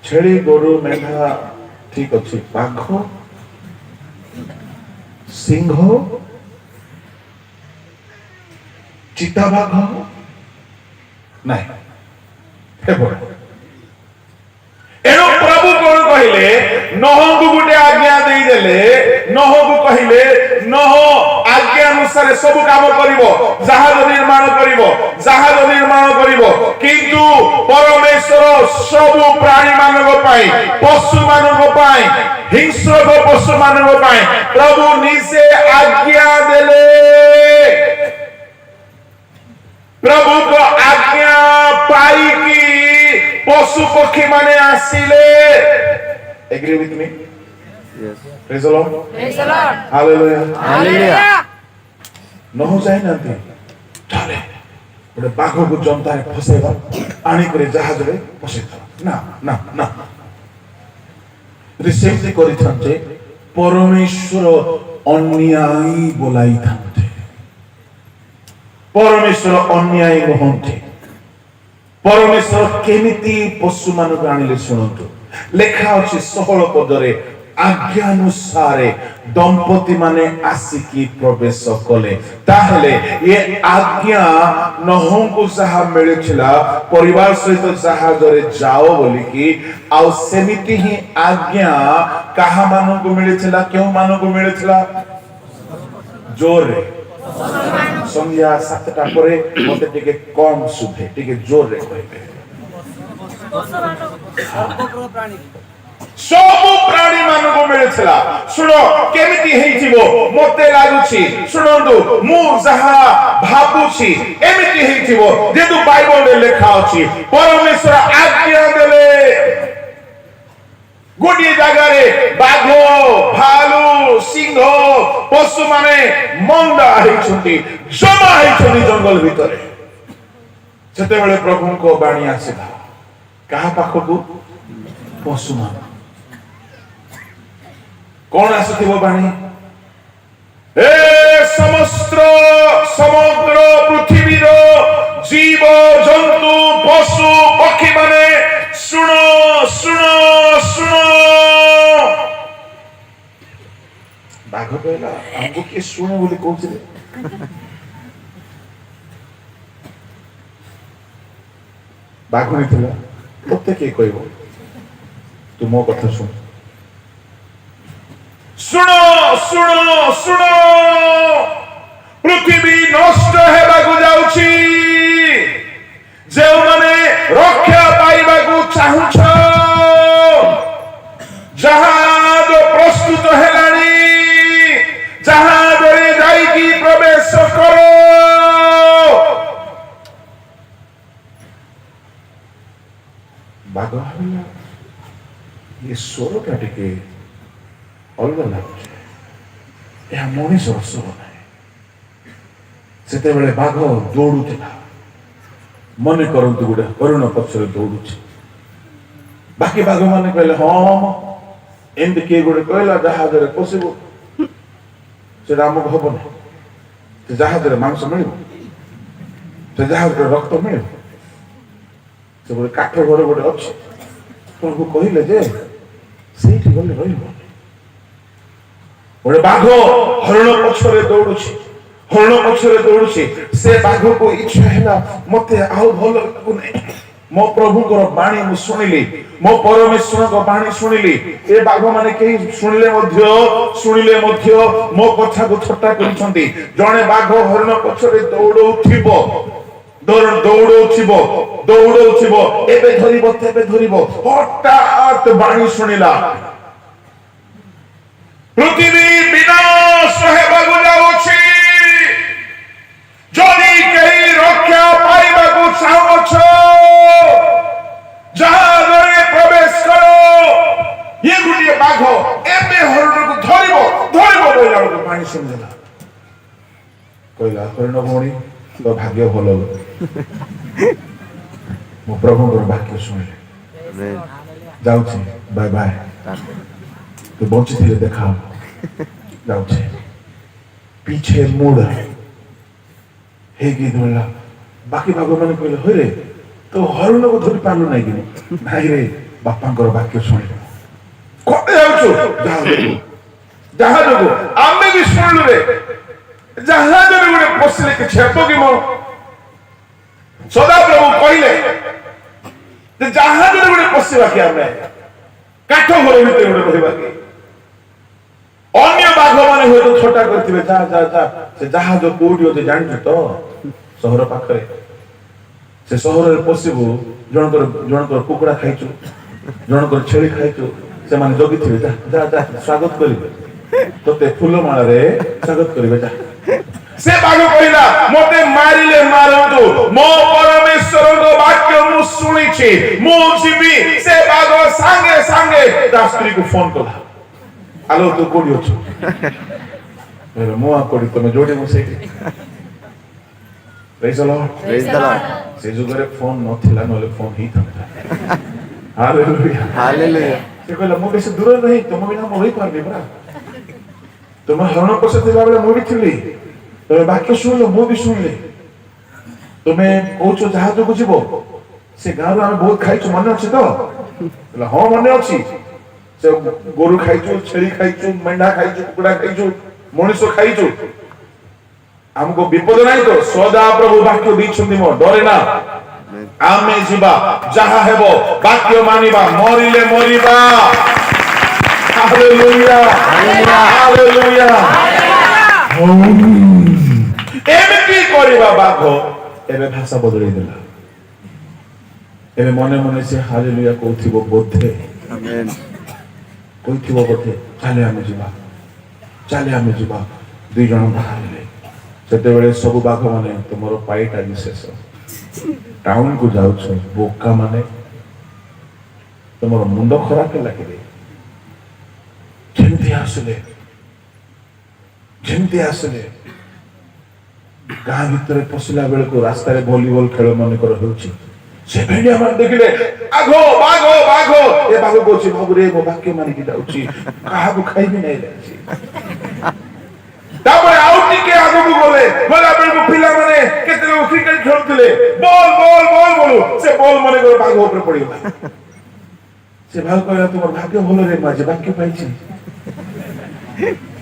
Speaker 1: छेड़ी गोरु मेढा ठीक अच्छी बाघ सिंह चिता बाघ नहीं एनो प्रभु कौन कहले नह को गुटे आज्ञा दे देले नह को कहले नह आज्ञा अनुसार सब काम करिवो जहाज निर्माण करिवो किंतु परमेश्वर सब प्राणी मानव पाई पशु मानव पाई हिंस्र पशु मानव पाई प्रभु निजे आज्ञा देले प्रभु को आज्ञा पाई की पशु पक्षी माने आसिले agree with me
Speaker 2: Yes.
Speaker 1: Praise the lord hallelujah न हो जाए नांती चले बड़े बाघ को जंता रे फसेबा आनी करे जहाज रे फसेता ना ना ना रिसेंटली करि थांते परमेश्वर अन्यायी बोलाई थांते परमेश्वर अन्यायी नहंते परमेश्वर केमिति पशु मानक आनिले सुनंतु लेखा अछि 16 पदरे आज्ञानुसारे दंपति माने आसिकी प्रवेश कले ताहले ये आज्ञा नहु को जहा मिलिथिला परिवार सहित जहाज रे जाओ बोली की आ सेमिति ही आज्ञा काहा मानु को मिलिथिला क्यों मानु को मिलिथिला जोर रे संध्या 7टा परे मते टिके कम सुधे टिके जोर रे कहबे सब प्राणी मानक मिलिथिला सुनो केमिति हेइथिबो मते लागुछि सुनंदु मु जहा भाबुछि एमिति हेइथिबो जेतु बाइबल रे लेखा अछि परमेश्वर आज्ञा देले गोडी जागा रे बाघ भालू सिंह पशु माने मंदा हेइछुंती जमा हेइछुंती जंगल भितरे सेते बेले प्रभु को बाणी आसीला काहा पाखकु पशु मान कौन आसुथिबो बाणी ए समस्त समग्र पृथ्वीर जीव जंतु पशु पक्षी माने सुनो सुनो सुनो बाघ कहला हमको के सुनो बोली कहउछले बाघ नथिला तते के कहबो तू मो कथा सुन सुनो सुनो सुनो पृथ्वी नष्ट हेबाकू जाउछि जे माने रक्षा पाइबाकू चाहुछ जहाज प्रस्तुत हेलानी जहाज रे जाई की प्रवेश करो ये स्वरटा टिके अलग लाଗୁଛି ଏହା ମଣିଷର ସ୍ୱର ନାହିଁ ସେତେବେଳେ ବାଘ ଦୌଡୁଥିଲା ମନେ କରନ୍ତୁ ଗୋଟେ ହରିଣ ପଛରେ ଦୌଡୁଛି ବାକି ବାଘ ମାନେ କହିଲେ ହଁ ଏମିତି କିଏ ଗୋଟେ କହିଲା ଜାହାଜରେ ପଶିବ ସେଟା ଆମକୁ ହବ ନାହିଁ ସେ ଜାହାଜରେ ମାଂସ ମିଳିବ ସେ ଜାହାଜରେ ରକ୍ତ ମିଳିବ ସେ ଗୋଟେ କାଠ ଘରେ ଗୋଟେ ଅଛି ଆପଣଙ୍କୁ କହିଲେ ଯେ ସେଇଠି ଗଲେ ରହିବ ଗୋଟେ ବାଘ ହରିଣ ପଛରେ ଦୌଡୁଛି ହରିଣ ପଛରେ ଦୌଡୁଛି ସେ ବାଘକୁ ଇଚ୍ଛା ହେଲା ମତେ ଆଉ ଭଲ ଲାଗୁନାହିଁ ମୋ ପ୍ରଭୁଙ୍କର ବାଣୀ ମୁଁ ଶୁଣିଲି ମୋ ପରମେଶ୍ୱରଙ୍କ ବାଣୀ ଶୁଣିଲି ଏ ବାଘ ମାନେ କେହି ଶୁଣିଲେ ମଧ୍ୟ ମୋ କଥାକୁ ଥଟ୍ଟା କରିଛନ୍ତି ଜଣେ ବାଘ ହରିଣ ପଛରେ ଦୌଡଉଥିବ ଏବେ ଧରିବ ତେବେ ଧରିବ ହଠାତ୍ ବାଣୀ ଶୁଣିଲା ପୃଥିବୀ ବିନାଶ ହେବାକୁ ଯାଉଛି ଯଦି କେହି ରକ୍ଷା ପାଇବାକୁ ଚାହୁଁଛ ଜାହାଜରେ ପ୍ରବେଶ କର ଇଏ ଗୋଟିଏ ବାଘ ଏବେ ହରିଣକୁ ଧରିବ କହିଲା ବେଳକୁ ପାଣି ଶୁଣିଦେଲା କହିଲା ହରିଣ ଭଉଣୀ ତୋ ଭାଗ୍ୟ ଭଲ ମୋ ପ୍ରଭୁଙ୍କର ବାକ୍ୟ ଶୁଣିଲେ ଯାଉଛି ବାଏ ବାଏ ତୁ ବଞ୍ଚିଥିଲେ ଦେଖା ଯାଉଛି ପିଛେ ମୁଡ ହେଇକି ଧରିଲା ବାକି ବାଘ ମାନେ କହିଲେ ହଇରେ ତୁ ହରିଣକୁ ଧରି ପାରିଲୁ ନାଇଁ କି ନାଇଁ ରେ ବାପାଙ୍କର ବାକ୍ୟ ଶୁଣିଲେ କୋଟେ ଯାଉଛୁ ଜାହାଜକୁ ଆମେ ବି ଶୁଣିଲୁ ରେ ଜାହାଜରେ ଗୋଟେ ପଶିଲେ କିଛି ହେବ କି ମୋ ସଦାପ୍ରଭୁ କହିଲେ ଯେ ଜାହାଜରେ ଗୋଟେ ପଶିବା କି ଆମେ କାଠ ଘର ଭିତରେ ଗୋଟେ ରହିବା କି ଅନ୍ୟ ବାଘ ମାନେ ହୁଏତ ଥଟ୍ଟା କରିଥିବେ ଯା ସେ ଜାହାଜ କୋଉଠି ଅଛି ଜାଣିଛୁ ତ ସହର ପାଖରେ ସେ ସହରରେ ପଶିବୁ ଜଣଙ୍କର କୁକୁଡ଼ା ଖାଇଛୁ ଜଣଙ୍କର ଛେଳି ଖାଇଛୁ ସେମାନେ ଜଗିଥିବେ ଯା ସ୍ୱାଗତ କରିବେ ତତେ ଫୁଲମାଳାରେ ସ୍ୱାଗତ କରିବେ ଯା ସେ ବାଘ କହିଲା ମତେ ମାରିଲେ ମାରନ୍ତୁ ମୋ ପରମେଶ୍ୱରଙ୍କ ବାକ୍ୟ ମୁଁ ଶୁଣିଛି ମୁଁ ଯିବି ସେ ବାଘ ସାଙ୍ଗେ ସାଙ୍ଗେ ତା ସ୍ତ୍ରୀକୁ ଫୋନ କଲା ଆଲୋ ତୁ କୋଉଠି ଅଛୁ ମୁଁ ଆଉ କୋଉଠି ତମେ ଯୋଉଠି ମୁଁ ସେଇଠି Praise the Lord. ସେ ଯୁଗରେ ଫୋନ ନଥିଲା ନହେଲେ ଫୋନ ହେଇଥାନ୍ତା ହାଲେଲୁୟା
Speaker 2: Hallelujah.
Speaker 1: ସେ କହିଲା ମୁଁ ବେଶୀ ଦୂର ନାହିଁ ତମ ବିନା ମୁଁ ରହିପାରିବି ପରା ତୁମେ ହରଣ ପଶି ଥିଲା ବେଳେ ମୁଁ ବି ଥିଲି ତମେ ବାକ୍ୟ ଶୁଣିଲ ମୁଁ ବି ଶୁଣିଲି ତୁମେ କହୁଛ ଜାହାଜକୁ ଯିବ ସେ ଗାଁରୁ ଆମେ ବହୁତ ଖାଇଛୁ ମନେ ଅଛି ତ ହଁ ମନେ ଅଛି ସେ ଗୋରୁ ଖାଇଛୁ ଛେଳି ଖାଇଛୁ ମେଣ୍ଢା ଖାଇଛୁ କୁକୁଡ଼ା ଖାଇଛୁ ମଣିଷ ଖାଇଛୁ ଆମକୁ ବିପଦ ନାହିଁ ତ ସଦା ପ୍ରଭୁ ବାକ୍ୟ ଦେଇଛନ୍ତି ମୋ ଡରେ ନା ଆମେ ଯିବା ଯାହା ହେବ ବାକ୍ୟ ମାନିବା ମରିଲେ ମରିବା ହାଲେଲୁୟା ହାଲେଲୁୟା ଏମିତି କରିବା ବାଘ ଏବେ ଭାଷା ବଦଳେଇ ଦେଲା ଏବେ ମନେ ମନେ ସେ ହାଲେଲୁୟା କହୁଥିବ ବୋଧେ
Speaker 2: Amen.
Speaker 1: କହୁଥିବ ବୋଧେ ଚାଲେ ଆମେ ଯିବା ଦୁଇ ଜଣ ବାହାରିଲେ ସେତେବେଳେ ସବୁ ବାଘ ମାନେ ତୁମର ପାଇଟା ବିଶେଷ ଟାଉନ କୁ ଯାଉଛ ବୋକା ମାନେ ତୁମର ମୁଣ୍ଡ ଖରାପ ଲାଗିଲେ ଯେମିତି ଆସିଲେ ଗାଁ ଭିତରେ ପଶିଲା ବେଳକୁ ରାସ୍ତାରେ ଭଲିବଲ ଖେଳ ମନେକର ହେଉଛି ସେ ଭେଣ୍ଡିଆ ମାନେ ଦେଖିଲେ ବାଘ ଏ ବାଘ କହୁଛି ବାବୁରେ ମୋ ବାକ୍ୟ ମାନିକି ଯାଉଛି କାହାକୁ ଖାଇବି ନାହିଁ ଯାଉଛି ତାପରେ ଆଉ ଟିକେ ଆଗକୁ ଗଲା ବେଳକୁ ପିଲାମାନେ କେତେ ଲୋକ କ୍ରିକେଟ ଖେଳୁଥିଲେ ବଲ୍ ବୋଲୁ ସେ ବଲ୍ ମନେକର ବାଘ ଉପରେ ପଡିଗଲା ସେ ବାଘ କହିଲା ତୁମର ଭାଗ୍ୟ ଭଲ ରେ ମାଝି ବାକ୍ୟ ପାଇଛି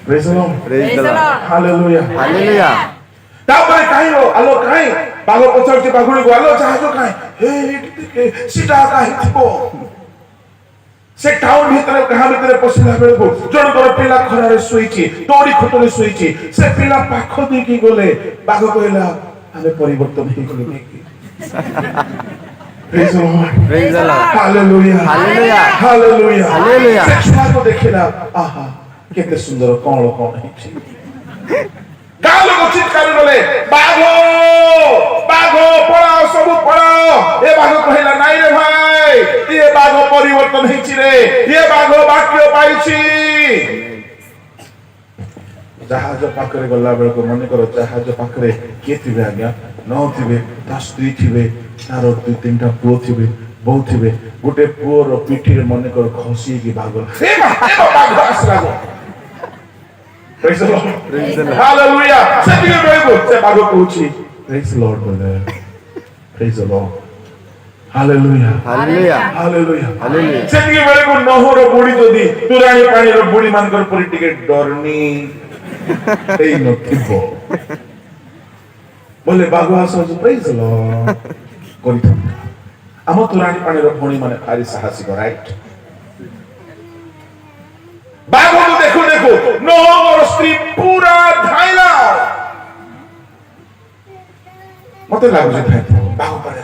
Speaker 1: Praise the Lord.
Speaker 2: Praise the Lord.
Speaker 1: Hallelujah.
Speaker 2: Hallelujah.
Speaker 1: ତାପରେ କାହିଁ ଆଲୋ କାହିଁ ବାଘ ପଚାରୁଛି ବାଘୁଣୀକୁ ଆଲୋ ଜାହାଜ କାହିଁ ସେଟା କାହିଁ ଥିବ ସେ ଟାଉନ ଭିତରେ ଗାଁ ଭିତରେ ପଶିଲା ବେଳକୁ ଜଣଙ୍କର ପିଲା ଖରାରେ ଶୋଇଛି ଦୌଡ଼ି ଖଟରେ ଶୋଇଛି ସେ ପିଲା ପାଖ ଦେଇକି ଗଲେ ବାଘ କହିଲା ଆମେ ପରିବର୍ତ୍ତନ ହେଇଗଲୁ ନେଇକି Praise the Lord.
Speaker 2: Praise the Lord.
Speaker 1: Hallelujah.
Speaker 2: Hallelujah.
Speaker 1: Hallelujah.
Speaker 2: Hallelujah.
Speaker 1: ସେ ଛୁଆକୁ ଦେଖିଲା ଆହା କେତେ ସୁନ୍ଦର କଣ ହେଇଛି ଗାଁ ଲୋକ ଚିତ୍କାର କଲେ ବାଘ ବାଘ ପଳାଅ ସବୁ ପଳାଅ। ଏ ବାଘ କହିଲା ନାଇଁ ରେ ଭାଇ, ଏ ବାଘ ପରିବର୍ତ୍ତନ ହେଇଛି ରେ, ଏ ବାଘ ବାକ୍ୟ ପାଇଛି। ଜାହାଜ ପାଖରେ ଗଲା ବେଳକୁ ମନେକର ଜାହାଜ ପାଖରେ କିଏ ଥିବେ ଆଜ୍ଞା? ନ ଥିବେ, ତା ସ୍ତ୍ରୀ ଥିବେ, ତାର 2-3ଟା ପୁଅ ଥିବେ, ବୋଉ ଥିବେ। ଗୋଟେ ପୁଅର ପିଠିରେ ମନେକର ଖସିକି ବାଘ ବାଘ ଆସିଲା। Praise the Lord. Hallelujah. ସେତିକି ବେଳକୁ ସେ ବାଘ କହୁଛି Praise the Lord brother. Praise the Lord. Hallelujah.
Speaker 2: Hallelujah.
Speaker 1: Hallelujah.
Speaker 2: Hallelujah.
Speaker 1: ସେତିକି ବେଳକୁ ନହର ବୁଢୀ ଯଦି ତୁରାଣୀ ପାଣିର ବୁଢୀ ମାନଙ୍କର ପରି ଟିକେ ଡରନି ହେଇ ନଥିବ ବୋଲେ ବାଘ ଆସୁଛି Praise the Lord କରିଥାନ୍ତା। ଆମ ତୁରାଣୀ ପାଣିର ଭଉଣୀ ମାନେ ଭାରି ସାହସିକ, ରାଇଟ୍? ବାଘକୁ ଦେଖୁ ଦେଖୁ ନହର ସ୍ତ୍ରୀ ପୁରା ଧାଇଲା। ମତେ ଲାଗୁଛି ଧାଇଥିବ ବାଘ ପାଣି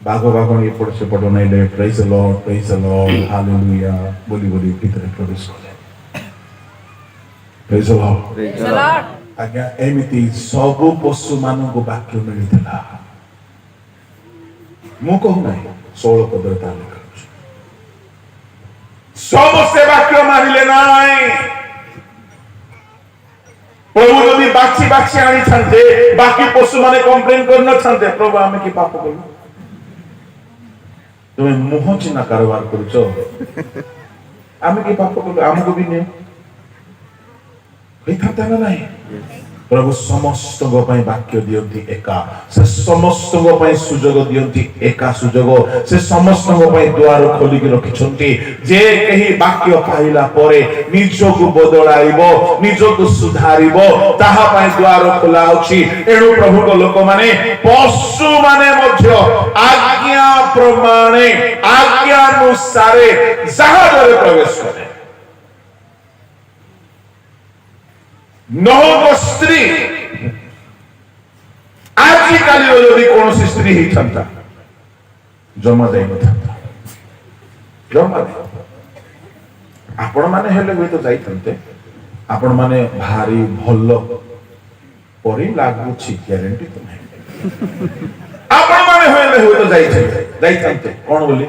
Speaker 1: ବାଘ ବାଘ ଏପଟ ସେପଟ ନାଇଲେ Praise the Lord, Praise the Lord, Hallelujah ବୋଲି ବୋଲି ଭିତରେ ପ୍ରବେଶ କଲେ। Praise the Lord.
Speaker 2: Praise the Lord.
Speaker 1: ଆଜ୍ଞା ଏମିତି ସବୁ ପଶୁ ମାନଙ୍କୁ ବାକ୍ୟ ମିଳିଥିଲା। ମୁଁ କହୁନାହିଁ, 16 ପଦରେ ତା ଲେଖା ଅଛି। ସମସ୍ତେ ବାକ୍ୟ ମାନିଲେ ନାହିଁ। ପ୍ରଭୁ ଯଦି ବାଛି ବାଛି ଆଣିଥାନ୍ତେ ବାକି ପଶୁମାନେ କମ୍ପ୍ଲେନ କରିନଥାନ୍ତେ ପ୍ରଭୁ ଆମେ କି ପାପ କଲୁ? তুমি মুহ চিহ্না কারবার করছ, আমি কি পাপ করবো? আমাকে ବି ନିଅ ହେଇଥାନ୍ତା ନା ନାହିଁ? ପ୍ରଭୁ ସମସ୍ତଙ୍କ ପାଇଁ ବାକ୍ୟ ଦିଅନ୍ତି ଏକା, ସେ ସମସ୍ତଙ୍କ ପାଇଁ ସୁଯୋଗ ଦିଅନ୍ତି ଏକା ସୁଯୋଗ, ସେ ସମସ୍ତଙ୍କ ପାଇଁ ଦ୍ୱାର ଖୋଲିକି ରଖିଛନ୍ତି। ଯେ କେହି ବାକ୍ୟ ପାଇଲା ପରେ ନିଜକୁ ବଦଳାଇବ, ନିଜକୁ ସୁଧାରିବ, ତାହା ପାଇଁ ଦ୍ୱାର ଖୋଲା ଅଛି। ଏଣୁ ପ୍ରଭୁଙ୍କ ଲୋକମାନେ ପଶୁମାନେ ମଧ୍ୟ ଆଜ୍ଞା ପ୍ରମାଣେ ଆଜ୍ଞାନୁସାରେ ଜାହାଜରେ ପ୍ରବେଶ କଲେ। ନହଙ୍କ ସ୍ତ୍ରୀ ଆଜିକାଲିର ଯଦି କୌଣସି ସ୍ତ୍ରୀ ହେଇଥାନ୍ତା ଜମା ଯାଇନଥାନ୍ତା, ଜମା ନାହିଁ। ଆପଣ ମାନେ ହେଲେ ହୁଏତ ଯାଇଥାନ୍ତେ, ଆପଣ ମାନେ ଭାରି ଭଲ ପରି ଲାଗୁଛି, ଗ୍ୟାରେଣ୍ଟି ତ ନାହିଁ। ଆପଣ ମାନେ ହେଲେ ହୁଏତ ଯାଇଥାନ୍ତେ କଣ ବୋଲି?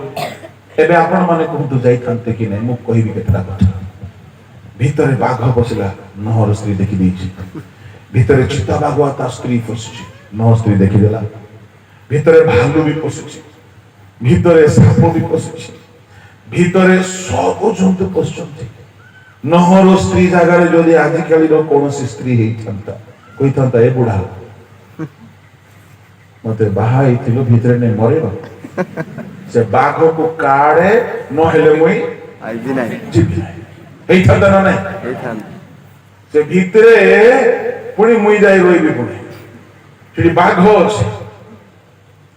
Speaker 1: ଏବେ ଆପଣ ମାନେ କୁହନ୍ତୁ ଯାଇଥାନ୍ତେ କି ନାହିଁ? ମୁଁ କହିବି କେତେଟା କଥା। ଭିତରେ ବାଘ ପଶିଲା, ନହର ସ୍ତ୍ରୀ ଦେଖିଦେଇଛି। ଭିତରେ ଚିତା ବାଘ ତା ସ୍ତ୍ରୀ ପଶିଛି, ନହର ସ୍ତ୍ରୀ ଦେଖିଦେଲା। ଭିତରେ ଭାଲୁ ବି ପଶିଛି, ଭିତରେ ସାପ ବି ପଶିଛି, ଭିତରେ ସବୁ ଜନ୍ତୁ ପଶିଛନ୍ତି। ନହର ସ୍ତ୍ରୀ ଜାଗାରେ ଯଦି ଆଜିକାଲିର କୌଣସି ସ୍ତ୍ରୀ ହେଇଥାନ୍ତା, କହିଥାନ୍ତା ଏ ବୁଢା ମତେ ବାହା ହେଇଥିଲ ଭିତରେ ନେଇ ମରେଇବ, ସେ ବାଘକୁ କାଢେ ନହେଲେ ମୁଇଁ
Speaker 2: ଆଇବି ନାହିଁ।
Speaker 1: ଯିବି ନାହିଁ। ହେଇଥାନ୍ତା ନା ନାହିଁ?
Speaker 2: ହେଇଥାନ୍ତା।
Speaker 1: ସେ ଭିତରେ ପୁଣି ମୁଇଁ ଯାଇ ରହିବି, ପୁଣି ସେଠି ବାଘ ଅଛି,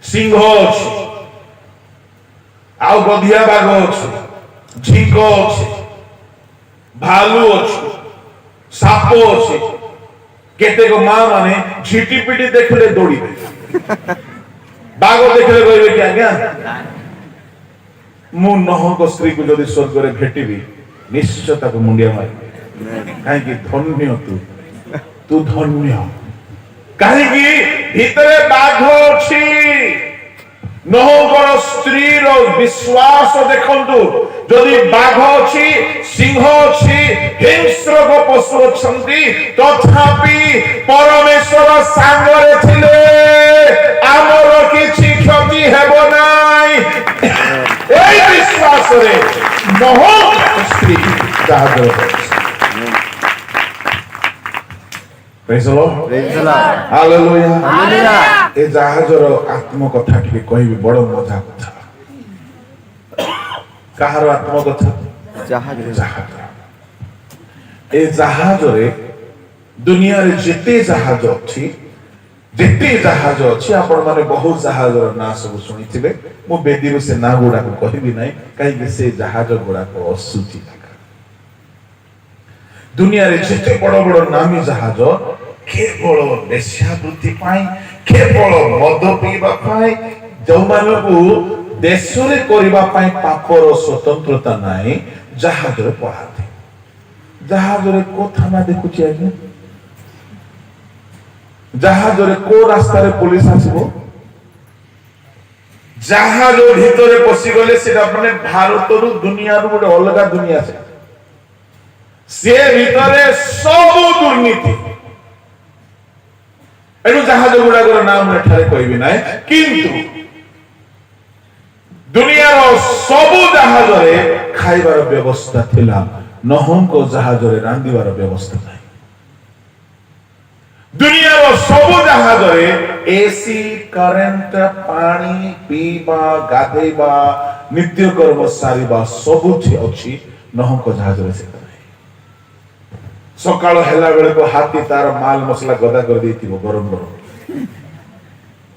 Speaker 1: ସିଂହ ଅଛି, ଆଉ ଗଧିଆ ବାଘ ଅଛି, ଝିଙ୍କ ଅଛି, ଭାଲୁ ଅଛି, ସାପ ଅଛି। କେତେକ ମା ମାନେ ଝିଟି ପିଟି ଦେଖିଲେ ଦୌଡ଼ିବେ, ବାଘ ଦେଖିଲେ କହିବେ କି ଆଜ୍ଞା ମୁଁ ନହଙ୍କ ସ୍ତ୍ରୀକୁ ଯଦି ସ୍ୱର୍ଗରେ ଭେଟିବି ନିଶ୍ଚୟ ତାକୁ ମୁଣ୍ଡିଆ ମାରିବି। କାହିଁକି? ଧନ୍ୟ ତୁ ଧନ୍ୟ। କାହିଁକି? ଭିତରେ ବାଘ ଅଛି। ନହଙ୍କର ସ୍ତ୍ରୀର ବିଶ୍ୱାସ ଦେଖନ୍ତୁ, ଯଦି ବାଘ ଅଛି, ସିଂହ ଅଛି, ହିଂସ୍ର ପଶୁ ଅଛନ୍ତି, ତଥାପି ପରମେଶ୍ୱର ସାଙ୍ଗରେ ଥିଲେ ଆମର କିଛି କ୍ଷତି ହେବ ନାହିଁ। এই বিশ্বাসরে নহর স্ত্রী জাহাজে Praise the Lord.
Speaker 2: Praise the Lord.
Speaker 1: Hallelujah.
Speaker 2: Hallelujah.
Speaker 1: ଏ ଜାହାଜର ଆତ୍ମକଥା ଟିକେ କହିବି, ବଡ ମଜା କଥା। କାହାର ଆତ୍ମକଥା?
Speaker 2: ଜାହାଜ।
Speaker 1: ଜାହାଜ। ଏ ଜାହାଜରେ ଦୁନିଆରେ ଯେତେ ଜାହାଜ ଅଛି ଆପଣ ମାନେ ବହୁତ ଜାହାଜର ନାଁ ସବୁ ଶୁଣିଥିବେ। ମୁଁ ବେଦୀରୁ ସେ ନାଁ ଗୁଡାକ କହିବି ନାହିଁ, କାହିଁକି ସେ ଜାହାଜ ଗୁଡାକ ଅସୁଚି। ଦୁନିଆରେ ଯେତେ ବଡ ବଡ ନାମୀ ଜାହାଜ କେବଳ ବେଶ୍ୟାବୃତ୍ତି ପାଇଁ, କେବଳ ମଦ ପିଇବା ପାଇଁ, ଯେଉଁମାନଙ୍କୁ ଦେଶରେ କରିବା ପାଇଁ ପାପର ସ୍ୱତନ୍ତ୍ରତା ନାହିଁ, ଜାହାଜରେ ପଳାନ୍ତି। ଜାହାଜରେ କୋଉ ଥାନା ଦେଖୁଛି ଆଜ୍ଞା? ଜାହାଜରେ କୋ ରାସ୍ତାରେ ପୋଲିସ ଆସିବ? ଜାହାଜ ଭିତରେ ପଶିଗଲେ ସେଟା ମାନେ ଭାରତରୁ ଦୁନିଆରୁ ଗୋଟେ ଅଲଗା ଦୁନିଆ ସେ ଭିତରେ ସବୁ ଦୁର୍ନୀତି। ଏଣୁ ଜାହାଜ ଗୁଡାକର ନାମ ମୁଁ ଏଠାରେ କହିବି ନାହିଁ, କିନ୍ତୁ ଦୁନିଆର ସବୁ ଜାହାଜରେ ଖାଇବାର ବ୍ୟବସ୍ଥା ଥିଲା, ନହଙ୍କ ଜାହାଜରେ ରାନ୍ଧିବାର ବ୍ୟବସ୍ଥା ନାହିଁ। ଦୁନିଆର ସବୁ ଜାହାଜରେ ଏସି, କରେଣ୍ଟ, ପାଣି ପିଇବା, ଗାଧେଇବା, ନିତ୍ୟକର୍ମ ସାରିବା ସବୁଠି ଅଛି, ନହଙ୍କ ଜାହାଜରେ ସେଟା ନାହିଁ। ସକାଳ ହେଲା ବେଳକୁ ହାତୀ ତାର ମାଲ ମସଲା ଗଦା କରିଦେଇଥିବ ଗରମ ଗରମ।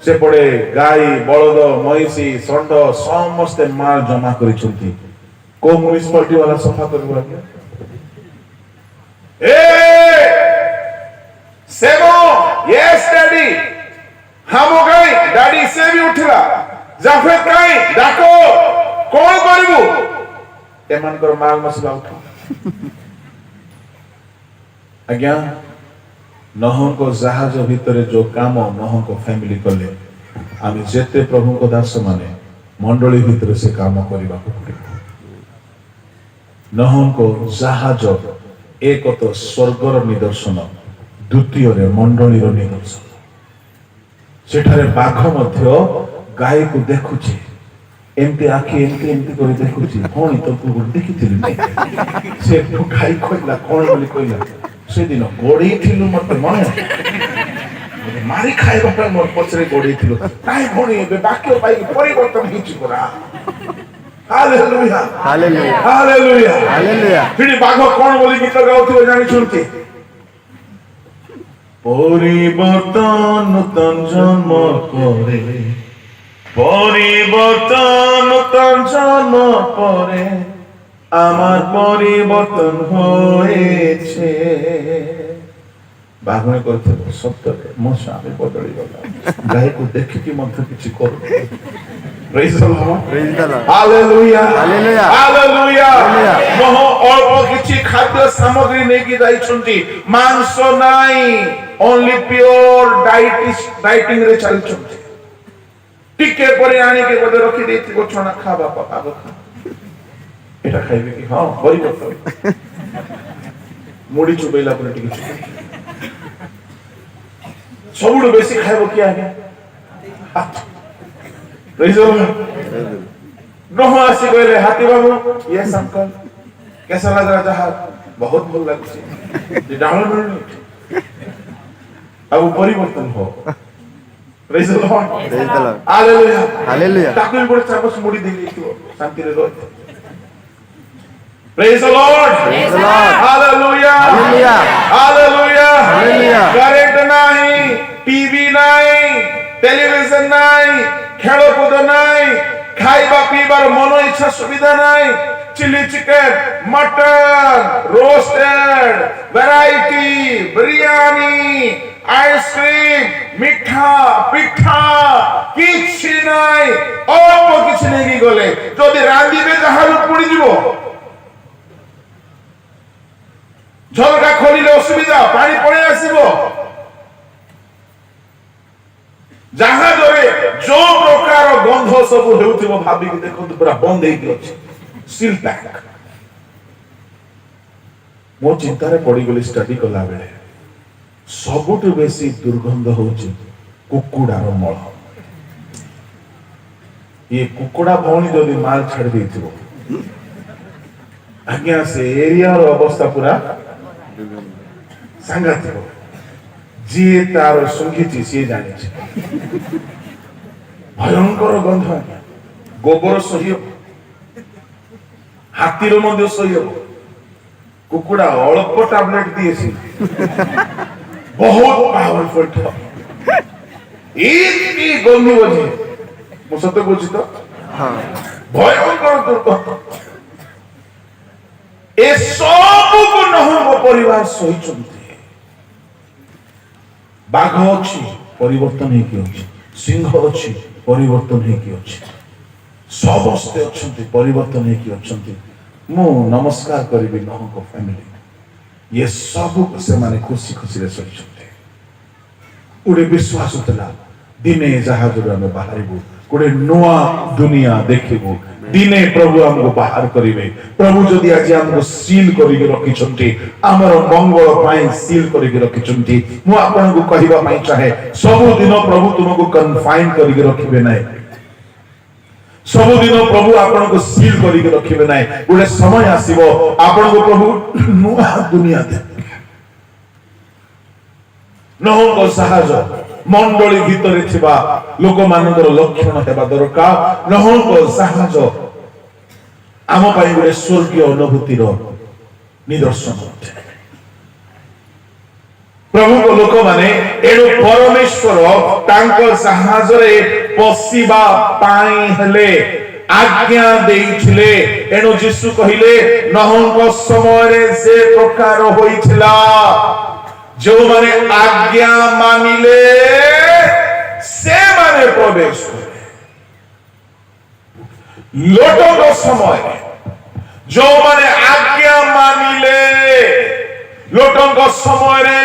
Speaker 1: ସେପଟେ ଗାଈ, ବଳଦ, ମଇଁଷି, ଷଣ୍ଢ ସମସ୍ତେ ମାଲ ଜମା କରିଛନ୍ତି। କୋଉ ମ୍ୟୁନିସିପାଲିଟି ବାଲା ସଫା କରିବ ଆଜ୍ଞା? सेवो यस डैडी हम गई डैडी से भी उठला जाफेद काई डाको कौन करबू एमन कर माल मसला उठा आज्ञा नहंको जहाज भितरे जो काम नहंको फैमिली कले आमे जेते प्रभु को दास माने मंडली भितरे से काम करबा को पड़िबो। नहंको जहाज एक तो स्वर्गर निदर्शन, द्वितीय मंडली निदर्शन। सेठारे बाघ मध्य गाय को देखुचे, एमती आखि एमती एमती कर देखुची कौन तो तू देखिथिलु से गाय कहला कौन बोली कहला से दिन गोड़ी थिलु मते मने मारी खाइबा पर मोर पछरे गोड़ी थिलु काई भणी बे वाक्य पाई परिवर्तन हिची परा। Hallelujah
Speaker 2: hallelujah
Speaker 1: hallelujah
Speaker 2: hallelujah.
Speaker 1: फिर बाघ कौन बोली गीत गाउथिबो जानि सुनती পরিবর্তন নূতন জন্ম করে, পরিবর্তন নূতন জন্ম করে আমার পরিবর্তন হয়েছে। বাঘনে করতে সত্যকে ମୋ ସ୍ୱାମୀ ବଦଳି ଗଲା, ଗାଈକୁ ଦେଖିକି ମଧ୍ୟ କିଛି କରୁନି। Praise the Lord.
Speaker 2: Praise the Lord.
Speaker 1: Hallelujah.
Speaker 2: Hallelujah.
Speaker 1: Hallelujah.
Speaker 2: Hallelujah.
Speaker 1: मोह ଅଳ୍ପ କିଛି ଖାଦ୍ୟ ସାମଗ୍ରୀ ନେଇକି ଯାଇଛନ୍ତି, ମାଂସ ନାହିଁ, only pure dieting ରେ ଚାଲିଛନ୍ତି। ଟିକେ ପରେ ଆଣିକି ବୋଧେ ରଖି ଦେଇଥିବ ଛଣା ଖା ବାପା ଆଗ ଖା, ଏଟା ଖାଇବେ କି? ହଁ ପରିବର୍ତ୍ତନ। ମୁଢି ଚୁବେଇଲା ପରେ ଟିକେ ସବୁଠୁ ବେଶୀ ଖାଇବ କିଏ ଆଜ୍ଞା? नोह आसी कहले हाथी बाबू यस अंकल कैसा लग रहा जहाज? बहुत भल लगुची डालो मिलनी अब परिवर्तन हो। Praise the Lord
Speaker 2: Praise the Lord.
Speaker 1: Hallelujah
Speaker 2: Hallelujah.
Speaker 1: ताकू बड़े चाबस मुड़ी दी थी शांति रे रहो। Praise the Lord
Speaker 2: Praise the Lord.
Speaker 1: Hallelujah
Speaker 2: Hallelujah.
Speaker 1: Hallelujah
Speaker 2: Hallelujah.
Speaker 1: Current नहीं, टीवी नहीं, टेलीविजन नहीं, खेलकूद नहीं, खाइबा पीबार मन इच्छा सुविधा नहीं, chilli chicken, mutton, roasted, variety, biryani, ice cream, मिठा पिठा किछि नहीं, अल्प किछि नहीं गले जदि रांधिबे जहाज पड़ी जीवो। झलका खोलिले असुविधा, पानी पड़े आसीबो। जहाजरे जो प्रकार गंध सब हेउथिबो भाबी के देखो पूरा बंद हेकी अछि, सील पैक। मो चिंता रे पड़ी गली स्टडी कला बेले सबुठु बेसी दुर्गंध होछि कुकुडार मळ। ये कुकुडा भौणी जदि माल छाड़ देथिबो आज्ञा से एरिया रो अवस्था पूरा सांगातिक। जिए तार सुंघिची सी जानी भयंकर गंध। गोबर सही हाथीर मध्य सही कुकुड़ा अल्प टैबलेट दिए बहुत पावरफुल गंध बजे मो सत्य बुझी तो भयंकर दुर्गंध। ए सब को नहंग परिवार सही चलते। बाघ अच्छी परिवर्तन हेकी अछि, सिंह अच्छी परिवर्तन हेकी अछि, समस्ते अछंती परिवर्तन हेकी अछंती। मु नमस्कार करिबि नहंको फैमिली ये सब से माने खुशी खुशी रे सही छथि। गोटे विश्वास होता दिने जहाज आम बाहर गोटे नुआ दुनिया देखू दिने प्रभु हमको बाहर करेंगे प्रभु जदि आज हमको सील करके रखी आमर मंगल पाई सील करके रखी मुझे आपको कहवाई चाहे सबुदिन प्रभु तुमको कन्फाइन करके रखिबे ना सबुदिन प्रभु आपन को सील करके रखिबे ना गोटे समय आसीबो आपन को प्रभु नुआ दुनिया दे नहुंको साहज मंडली भितरे थिबा लोक मानकर लक्षण हेबा दरकार नहुंको साहज आम पाई गोटे स्वर्गीय अनुभूतिर निदर्शन प्रभु को लोक माने एणु परमेश्वर तांकर साहज रे पसिबा पाई हेले आज्ञा देइथिले एणु यीशु कहिले नहुंको समय रे जे प्रकार होइथिला जो माने आज्ञा मानिले से माने प्रवेश करे लोटो समय जो माने आज्ञा मानिले लोटो समय रे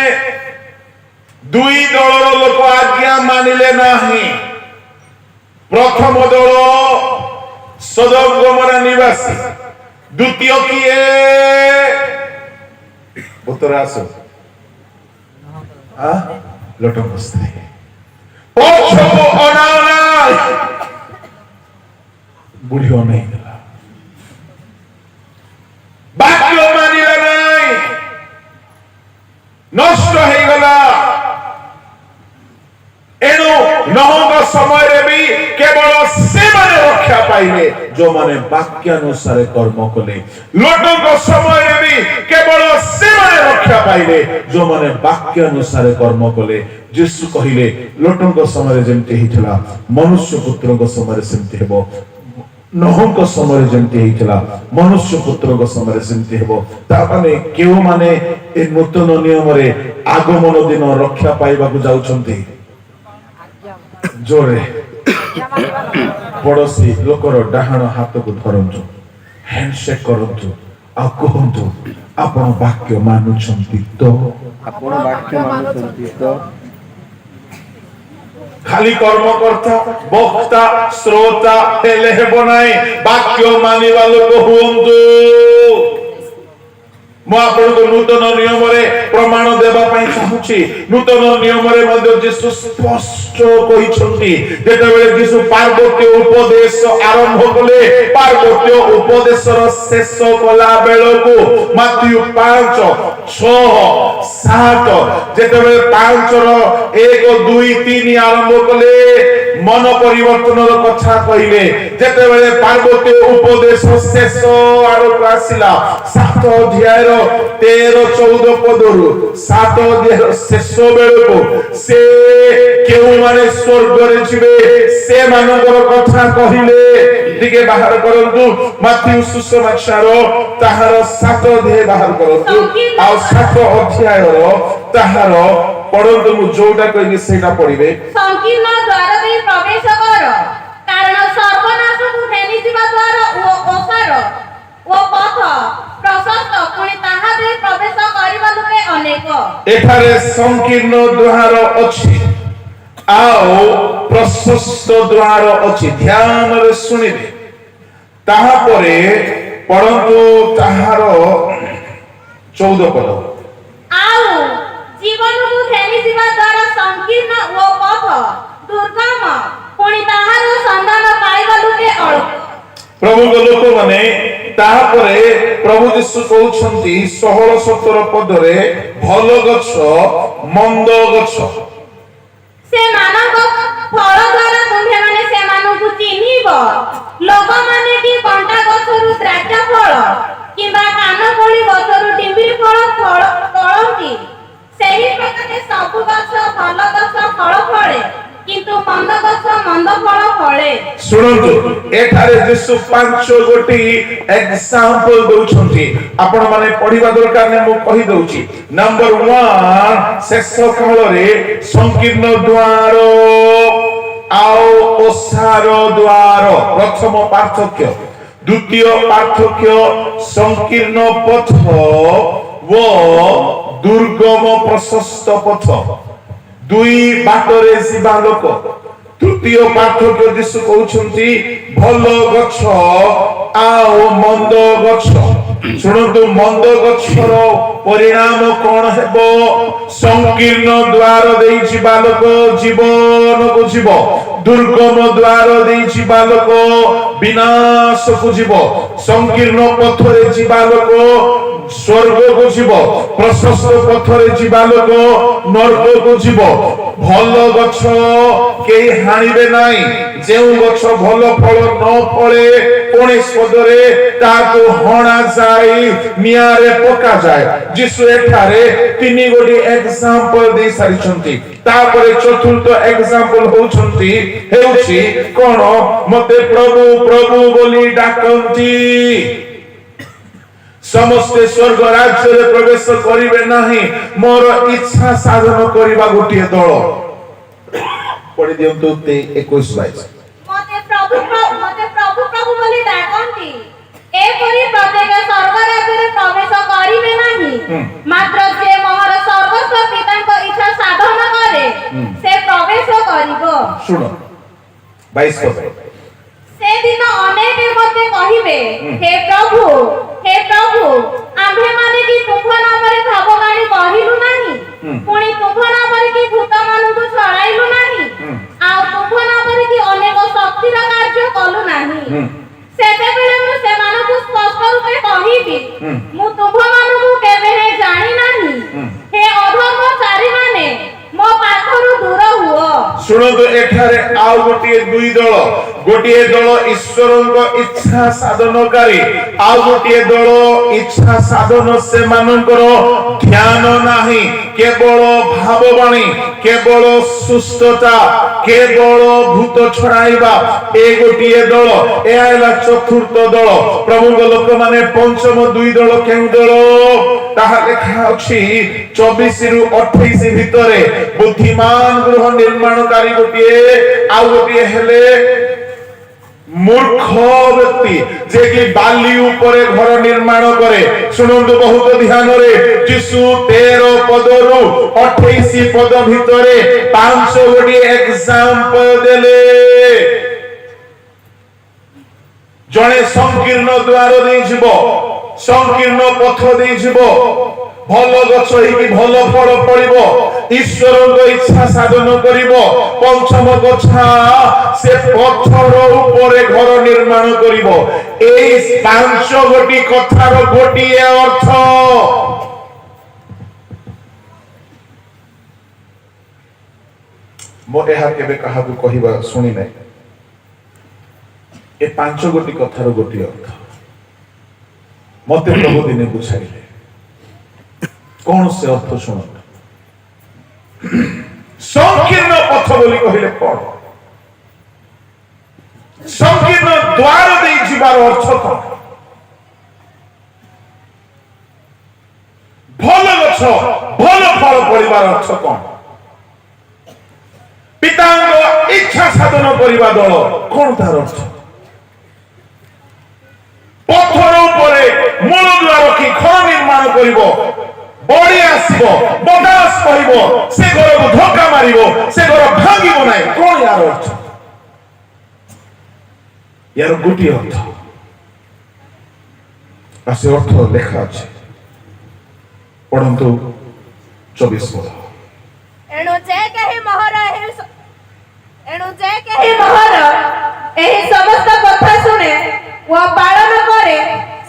Speaker 1: दुई दलर लोक आज्ञा मानिले नाही प्रथम दल सदोम गमोरा निवासी द्वितीय किए उत्तर आसो लोटन स्त्री पछको अनाना बुढ़ी नहीं गला बाक्य मानिला नहीं नष्ट हो गला एणु नहुंको समय रे भी केवल से माने रक्षा पाइले जो माने वाक्यानुसार कर्म कले लोटों समय रे भी केवल से माने रक्षा पाइले जो माने वाक्यानुसार कर्म कले यीशु कहिले लोटों समय रे जेमते हिथला मनुष्य पुत्र को समय रे सेमते हेबो नहुंको समय रे जेमते हिथला मनुष्य पुत्र को समय रे सेमते हेबो ता माने केउ माने ए नूतन नियम रे आगमन दिन रक्षा पाइबा को जाउछंती जोरे पड़ोसी लोकर डाहाण हाथ को धरंतु हैंडशेक करंतु आ कहंतु आपण वाक्य मानुछंती तो
Speaker 2: आपण वाक्य मानुछंती तो
Speaker 1: खाली कर्मकर्ता वक्ता श्रोता हेले हेबो नाही वाक्य मानिबा लोक हुंतु मु आपनको नूतन नियम रे प्रमाण देबा पई चाहूची नूतन नियम रे मध्ये यीशु स्पष्ट कहिसंती जेतेबेले यीशु पार्वत्य उपदेश आरंभ कले पार्वत्य उपदेशर शेष कला बेलको मत्ती 5 6 7 जेतेबेले 5 रो 1 2 3 आरंभ कले मन परिवर्तन रो कथा कहिले जेतेबेले पार्वत्य उपदेश शेष आरो आसिला 7 अध्याय 13-14 पदरु 7 अध्याय शेष बेलको से केउ माने स्वर्ग रे जिवे से मानकर कथा कहिले दिके बाहर करंतु मत्ती सुसमाचार ताहार 7 अध्याय बाहर करंतु आ 7 अध्याय रो ताहार पढंतु मु जोटा कहि सेटा पढिबे
Speaker 5: संकीर्ण द्वार दे प्रवेश कर कारण सर्वनाश को फेनी दिबा द्वार ओ ओसार ओ पथ प्रशस्त पुणी ताहा दे प्रवेश करिबा लोके अनेक
Speaker 1: एठारे संकीर्ण द्वार अछि आओ प्रशस्त द्वार अछि ध्यान रे सुनिबे ताहा परे परंतु ताहार 14 पद
Speaker 5: आओ जीवन को फेनी दिबा द्वार संकीर्ण ओ पथ दुर्गम पुणी ताहार संधान पाइबा लोके अल्प
Speaker 1: प्रभु को लोक माने ताहापरे प्रभु यीशु कहउछंती 16-17 पद रे भल गछ मंद गछ
Speaker 5: से मानव फल द्वारा तुमे माने से मानव को चिन्हिबो लोक माने की कंटा गछरु द्राक्षा फल किबा कान कोली गछरु डिंबिरी फल तळंती सेही प्रकारे सब गछ फल गछ फल फळे किंतु मंद गछ मंद फल फळे
Speaker 1: सुनंतु एठारे यीशु 5 गोटी एग्जांपल दउछंती आपण माने पढिबा दरकार ने मु कहि दउची नंबर 1 शेष काल रे संकीर्ण द्वार आओ ओसार द्वार प्रथम पार्थक्य द्वितीय पार्थक्य संकीर्ण पथ व दुर्गम प्रशस्त पथ ଦୁଇ ବାଟରେ ଯିବା ଲୋକ। ତୃତୀୟ ପାର୍ଥକ୍ୟ ଯୀଶୁ କହୁଛନ୍ତି ଭଲ ଗଛ ଆଉ ମନ୍ଦ ଗଛ। ଶୁଣନ୍ତୁ, ମନ୍ଦ ଗଛର ପରିଣାମ କଣ ହେବ? ସଂକୀର୍ଣ୍ଣ ଦ୍ୱାର ଦେଇ ଯିବା ଲୋକ ଜୀବନକୁ ଯିବ, ଦୁର୍ଗମ ଦ୍ୱାର ଦେଇ ଯିବା ଲୋକ ବିନାଶକୁ ଯିବ। ସଂକୀର୍ଣ୍ଣ ପଥରେ ଯିବା ଲୋକ ସ୍ୱର୍ଗକୁ ଯିବ, ପ୍ରଶସ୍ତ ପଥରେ ଯିବା ଲୋକ ନର୍କକୁ ଯିବ। ଭଲ ଗଛ କେହି ହାଣିବେ ନାହିଁ। ଯେଉଁ ଗଛ ଭଲ ଫଳ ନ ଫଳେ 19 ପଦରେ ତାକୁ ହଣା ଯାଇ ନିଆଁରେ ପକାଯାଏ। ଯୀଶୁ ଏଠାରେ 3 ଗୋଟି ଏକ୍ସାମ୍ପଲ ଦେଇ ସାରିଛନ୍ତି। ତାପରେ ଚତୁର୍ଥ ଏକ୍ସାମ୍ପଲ ହେଉଛି କଣ? ମତେ ପ୍ରଭୁ ପ୍ରଭୁ ବୋଲି ଡାକନ୍ତି, ସମସ୍ତେ ସ୍ୱର୍ଗ ରାଜ୍ୟରେ ପ୍ରବେଶ କରିବେ ନାହିଁ। ମୋର ଇଚ୍ଛା ସାଧନ କରିବା ଗୋଟିଏ ଦଳ। ପଢି ଦିଅନ୍ତୁ 21-22।
Speaker 5: ମତେ ପ୍ରଭୁ ପ୍ରଭୁ ବୋଲି ଡାକନ୍ତି, ଏପରି ପ୍ରତ୍ୟେକ ସ୍ୱର୍ଗ ରାଜ୍ୟରେ ପ୍ରବେଶ କରିବେ ନାହିଁ। ମାତ୍ର ଯେ ମୋର ସର୍ବସ୍ୱ ପିତାଙ୍କ ଇଚ୍ଛା ସାଧନ କରେ ସେ ପ୍ରବେଶ କରିବ।
Speaker 1: ଶୁଣ 22 ପଦ।
Speaker 5: ସେଦିନ ଅନେକ ମତେ କହିବେ, ହେ ପ୍ରଭୁ ଆମ୍ଭେମାନେ କି ତୁମ୍ଭ ନାମରେ ଭାବବାଣୀ କହିଲୁ ନାହିଁ? ପୁଣି ତୁମ୍ଭ ନାମରେ କି ଭୂତମାନଙ୍କୁ ଛଡ଼ାଇଲୁ ନାହିଁ? ଆଉ ତୁମ୍ଭ ନାମରେ କି ଅନେକ ଶକ୍ତିର କାର୍ଯ୍ୟ କଲୁ ନାହିଁ? ସେତେବେଳେ ମୁଁ ସେମାନଙ୍କୁ ସ୍ପଷ୍ଟ ରୂପେ କହିବି, ମୁଁ ତୁମ୍ଭମାନଙ୍କୁ କେବେ ଜାଣି ନାହିଁ। ହେ ଅଧର୍ମଚାରୀମାନେ, ମୋ ପାଖରୁ ଦୂର ହୁଅ।
Speaker 1: ଶୁଣନ୍ତୁ, ଏଠାରେ ଆଉ ଦୁଇ ଦଳ। ଗୋଟିଏ ଦଳ ଈଶ୍ୱରଙ୍କ ଇଚ୍ଛା ସାଧନକାରୀ, ଆଉ ଗୋଟିଏ ଦଳ ଇଚ୍ଛା ସାଧନ ସେମାନଙ୍କର ଧ୍ୟାନ ନାହିଁ। କେବଳ ଭାବବାଣୀ, କେବଳ ସୁସ୍ଥତା, କେବଳ ଭୂତ ଛଡ଼ାଇବା, ଏ ଗୋଟିଏ ଦଳ। ଏହା ହେଲା ଚତୁର୍ଥ ଦଳ। ପ୍ରଭୁଙ୍କ ଲୋକମାନେ ପଞ୍ଚମ 2 ଦଳ କେଉଁ ଦଳ? ତାହା ଲେଖା ଅଛି 24-28 ଭିତରେ। ବୁଦ୍ଧିମାନ ଗୃହ ନିର୍ମାଣକାରୀ ଗୋଟିଏ, ଆଉ ଗୋଟିଏ ହେଲେ ମୂର୍ଖ ବ୍ୟକ୍ତି ଯେ କି ବାଲି ଉପରେ ଘର ନିର୍ମାଣ କରେ। ଶୁଣନ୍ତୁ ବହୁତ ଧ୍ୟାନରେ, ଯୀଶୁ 13 ପଦରୁ 28 ପଦ ଭିତରେ 5 ଗୋଟିଏ ଏକ୍ସାମ୍ପଲ ଦେଲେ। ଜଣେ ସଂକୀର୍ଣ୍ଣ ଦ୍ୱାର ଦେଇ ଯିବ, ସଂକୀର୍ଣ୍ଣ ପଥ ଦେଇ ଯିବ, ଭଲ ଗଛ ହେଇକି ଭଲ ଫଳ ଫଳିବ, ଈଶ୍ୱରଙ୍କ ଇଚ୍ଛା ସାଧନ କରିବ। ପଞ୍ଚମ କଥା, ସେ ପଥର ଉପରେ ଘର ନିର୍ମାଣ କରିବ। ଏଇ 5 ଗୋଟି କଥାର ଗୋଟିଏ ଅର୍ଥ। ମୁଁ ଏହା କେବେ କାହାକୁ କହିବା ଶୁଣି ନାହିଁ। ଏ 5 ଗୋଟି କଥାର ଗୋଟିଏ ଅର୍ଥ ମତେ ପ୍ରଭୁ ଦିନେ ବୁଝାଇଲେ। କଣ ସେ ଅର୍ଥ? ଶୁଣନ୍ତୁ, ସଂକୀର୍ଣ୍ଣ ପଥ ବୋଲି କହିଲେ କଣ? ସଂକୀର୍ଣ୍ଣ ଦ୍ୱାର ଦେଇ ଯିବାର ଅର୍ଥ କଣ? ଭଲ ଗଛ ଭଲ ଫଳ ଫଳିବାର ଅର୍ଥ କଣ? ପିତାଙ୍କ ଇଚ୍ଛା ସାଧନ କରିବା ଦଳ, କଣ ତାର ଅର୍ଥ? ପଥର ଉପରେ ମୂଳ ଦୁଆ ରଖି ଘର ନିର୍ମାଣ କରିବ, ବଢି ଆସିବ, ବଦାସ କହିବ, ସେ ଘରକୁ ଧକ୍କା ମାରିବ, ସେ ଘର ଭାଙ୍ଗିବ ନାହିଁ। କଣ ୟାର ଅର୍ଥ? ୟାର ଗୋଟିଏ ଅର୍ଥ, ଆଉ ସେ ଅର୍ଥ ଲେଖା ଅଛି। ପଢନ୍ତୁ 24 ପଦ।
Speaker 5: ଏଣୁ ଯେ କେହି ମୋହର ଏହି ସମସ୍ତ କଥା ଶୁଣେ ଓ ପାଳନ କରେ,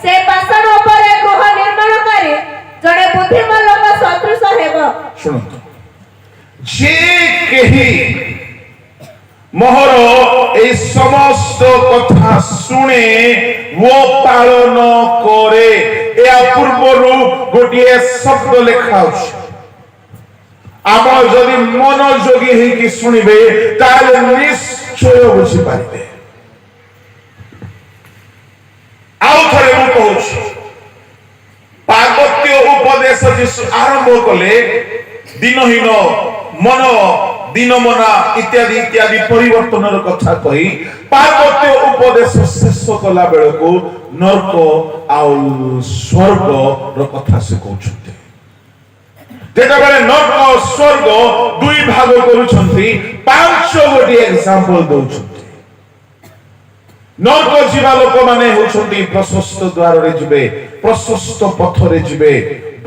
Speaker 5: ସେ ପାଷାଣ ଉପରେ ଗୃହ ନିର୍ମାଣ କରେ ଜଣେ ବୁଦ୍ଧିମାନ ଲୋକ ସଦୃଶ ହେବ।
Speaker 1: ଶୁଣନ୍ତୁ, ଯେ କେହି ମୋହର এই সমস্ত কথা শুনে ও পালন করে, এ পূর্বরু গোটিয়ে শব্দ লেখা আছে। আমার যদি মনোযোগী হইকি শুনিবে তাহলে নিশ্চয় বুঝি পারিবে। ଆଉ ଥରେ ମୁଁ କହୁଛି, ପାର୍ବତ୍ୟ ଉପଦେଶ ଯୀଶୁ ଆରମ୍ଭ କଲେ ଦିନହୀନ ମନ, ଦିନମନା ଇତ୍ୟାଦି ଇତ୍ୟାଦି ପରିବର୍ତ୍ତନର କଥା କହି ପାର୍ବତ୍ୟ ଉପଦେଶ ଶେଷ କଲା ବେଳକୁ ନର୍କ ଆଉ ସ୍ୱର୍ଗର କଥା ସେ କହୁଛନ୍ତି। যেତେବେଳେ নরক স্বর্গ দুই ভাগ କରୁଛନ୍ତି ପାଞ୍ଚ ଗୋଟିଏ ଏକ୍ସାମ୍ପଲ ଦଉଛନ୍ତି। ନରକ ଯିବା ଲୋକମାନେ ହେଉଛନ୍ତି ପ୍ରଶସ୍ତ ଦ୍ୱାରରେ ଯିବେ, ପ୍ରଶସ୍ତ ପଥରେ ଯିବେ,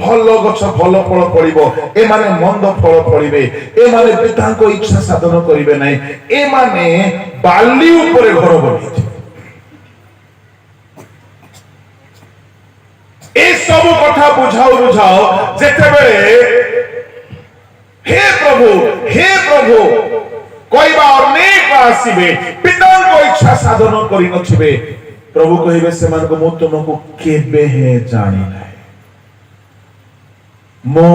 Speaker 1: ଭଲ ଗଛ ଭଲ ଫଳ ଫଳିବ, ଏମାନେ ମନ୍ଦ ଫଳ ଫଳିବେ, ଏମାନେ ପିତାଙ୍କ ଇଚ୍ଛା ସାଧନ କରିବେ ନାହିଁ, ଏମାନେ ବାଲି ଉପରେ ଘର ବନେଇଥିବେ। ଏ ସବୁ କଥା ବୁଝାଉ ବୁଝାଉ ଯେତେବେଳେ हे प्रभु କହିବା ଅନେକ ଆସିବେ, ପିତାଙ୍କ ଇଚ୍ଛା ସାଧନ କରିନଥିବେ। ପ୍ରଭୁ କହିବେ ସେମାନଙ୍କୁ ମୁଁ ତୁମକୁ କେବେ ହେ ଜାଣି ନାହିଁ, ମୋ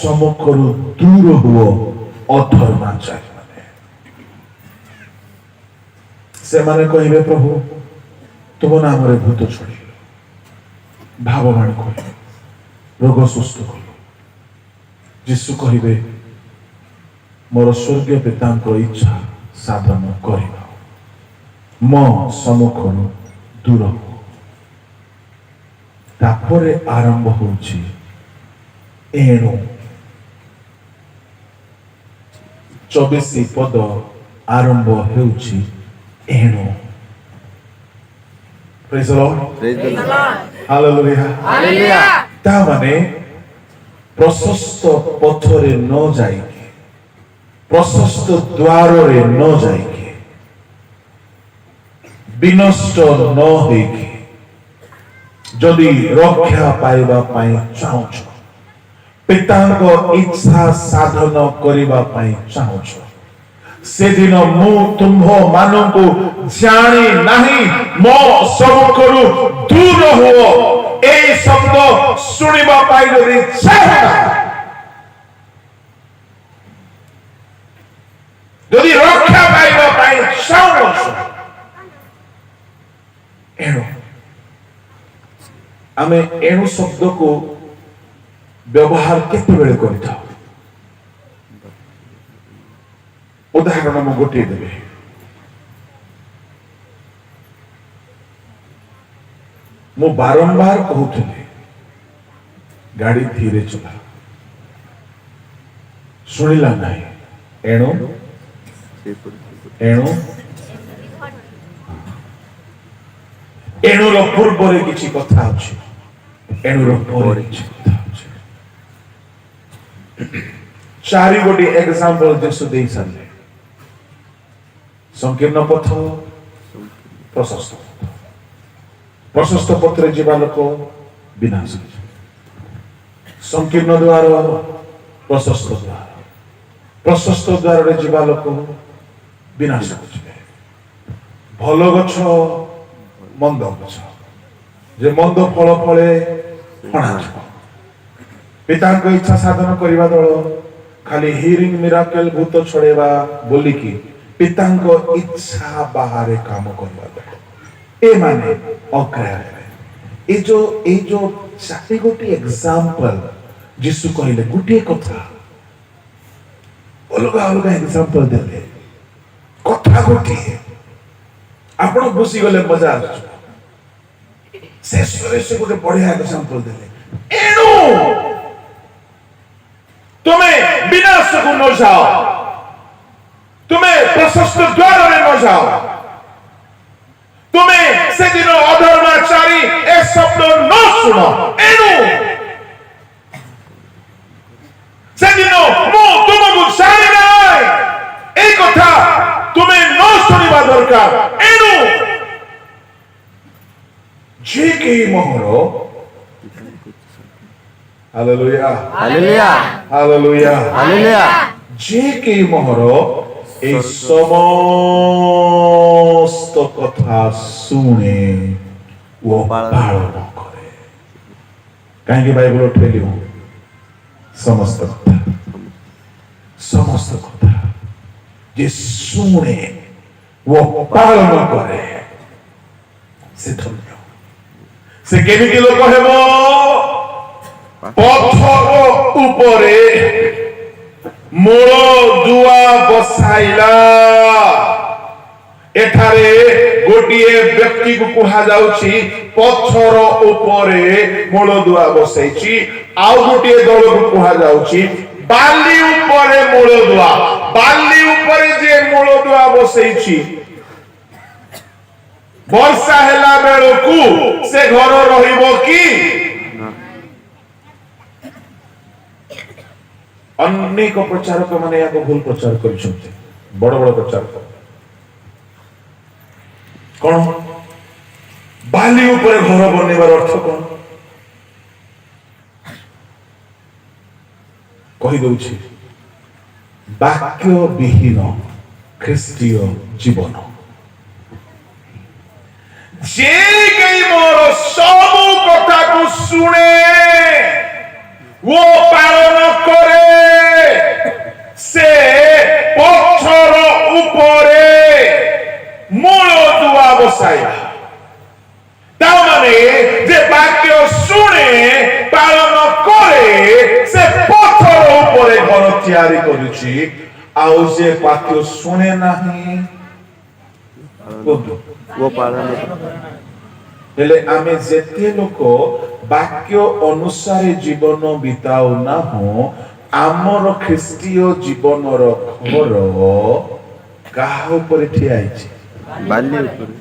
Speaker 1: ସମ୍ମୁଖରୁ ଦୂର ହୁଅ ଅଧର୍ମାଚାରୀ ମାନେ। ସେମାନେ କହିବେ ପ୍ରଭୁ ତୁମ ନାମରେ ଭୂତ ଛାଡ଼ିଲୁ, ଭାବବାଣୀ କହିଲୁ, ରୋଗ ସୁସ୍ଥ କଲୁ। ଯୀଶୁ କହିବେ ମୋର ସ୍ୱର୍ଗୀୟ ପିତାଙ୍କ ଇଚ୍ଛା ସାଧନ କରିବା, ମୋ ସମ୍ମୁଖରୁ ଦୂର ହୁଅ। ତାପରେ ଆରମ୍ଭ ହେଉଛି ଏଣୁ 24 ପଦ ଆରମ୍ଭ ହେଉଛି ଏଣୁ। Praise the Lord. Hallelujah.
Speaker 3: Hallelujah.
Speaker 1: ତା ମାନେ ପ୍ରଶସ୍ତ ପଥରେ ନ ଯାଇକି, ପ୍ରଶସ୍ତ ଦ୍ୱାରରେ ନ ଯାଇକି, ବିନଷ୍ଟ ନ ହେଇକି ଯଦି ରକ୍ଷା ପାଇବା ପାଇଁ ଚାହୁଁଛ, ପିତାଙ୍କ ଇଚ୍ଛା ସାଧନ କରିବା ପାଇଁ ଚାହୁଁଛ, ସେଦିନ ମୁଁ ତୁମ୍ଭ ମାନଙ୍କୁ ଜାଣି ନାହିଁ, ମୋ ସମ୍ମୁଖରୁ ଦୂର ହୁଅ। এই শব্দ শুনিবা পাই যদি চাও, যদি রক্ষা পাইবা পাই চাও, এণু আমি এণু শব্দକୁ ବ୍ୟବହାର କେତେବେଳେ କରିଥାଉ? ଉଦାହରଣ ମୁଁ ଗୋଟିଏ ଦେବି। ମୁଁ ବାରମ୍ବାର କହୁଥିଲି ଗାଡି ଧୀରେ ଚଲା, ଶୁଣିଲା ନାହିଁ। ଏଣୁ ଏଣୁ ଏଣୁର ପୂର୍ବରେ କିଛି କଥା ଅଛି, ଏଣୁର ପରେ କିଛି କଥା ଅଛି। ଚାରି ଗୋଟି ଏକ୍ସାମ୍ପଲ ଯୀଶୁ ଦେଇ ସାରିଲେ। ସଂକୀର୍ଣ୍ଣ ପଥ, ପ୍ରଶସ୍ତ ପଥ। ପ୍ରଶସ୍ତ ପଥରେ ଯିବା ଲୋକ ବିନାଶ, ସଂକୀର୍ଣ୍ଣ ଦ୍ୱାର, ପ୍ରଶସ୍ତ ଦ୍ୱାର, ପ୍ରଶସ୍ତ ଦ୍ୱାରରେ ଯିବା ଲୋକ ବିନାଶ ଯିବେ। ଭଲ ଗଛ, ମନ୍ଦ ଗଛ, ଯେ ମନ୍ଦ ଫଳ ଫଳେ ହଣାଯିବ। ପିତାଙ୍କ ଇଚ୍ଛା ସାଧନ କରିବା ଦଳ ଖାଲି ହିରିଂ ମିରାକଲ, ଭୂତ ଛଡେଇବା ବୋଲିକି ପିତାଙ୍କ ଇଚ୍ଛା ବାହାରେ କାମ କରିବା ଦଳ, ଏମାନେ ଅଗ୍ରାହ୍ୟ। এই যে চারি গোটি এক্সাম্পল যিশু কহিলে, গোটিয়ে কথা অলগা অলগা এক্সাম্পল দেলে, কথা গোটিয়ে। আপন বুঝি গলে মজা আসছে। শেষ করে সে গোটে বড়িয়া এক্সাম্পল দেলে, এণু তুমি বিনাশକୁ ন যাও, তুমি প্রশস্ত দ্বারে ন যাও, তুমি সেদিন অধর্মাচারী এ শব্দ ন শুন। এণু সেদিন ମୁଁ ତୁମକୁ ଜାଣି ନାହିଁ, এই কথা তুমি ন শুনিবা দরকার। এণু যে কেହି মোহর, হালেলুয়া
Speaker 2: হালেলুয়া
Speaker 1: হালেলুয়া
Speaker 2: হালেলুয়া,
Speaker 1: যে কেহি মোহর এই সমস্ত কথা শুনে ও পালন করে। কাহিଁକି ବାଇବଲ ଠେଲି ସମସ୍ତ କଥା, ସମସ୍ତ କଥା যে শুনে ও পালন করে সে ধন্য। সে কেমিতি লোক ହେବ? পথর উপরে মূল দুয়া বসাইলা। एठारे गोटिए व्यक्ति को कुहा जाउछि पत्थर ऊपरे मूलदुआ बसैछि आउ गोटिए दल को कुहा जाउछि बाली ऊपरे मूलदुआ बाली ऊपरे जे मूलदुआ बसैछि वर्षा हेला बेलकू से घर रहिबो की अनेक प्रचारक माने याको भूल प्रचार करिसथि बड़ बड़ प्रचारक कौन बाली ऊपर घर बनवार अर्थ कौन कही दउछि वाक्य विहीन ख्रीस्टीय जीवन जे गई मोर सब कथा को सुने वो पालन करे से पत्थर ऊपरे मूल दुआ बसाया तामाने जे वाक्य सुने पालन करे से पत्थर ऊपरे घर तैयारी करूची आउ जे वाक्य सुने नाही
Speaker 2: वो पालन
Speaker 1: हेले आमे जेते लोक वाक्य अनुसार जीवन बिताउ ना हो आमर ख्रीस्टीय जीवनर घर काहा ऊपर ठिया आइछि
Speaker 2: बाल्य ऊपर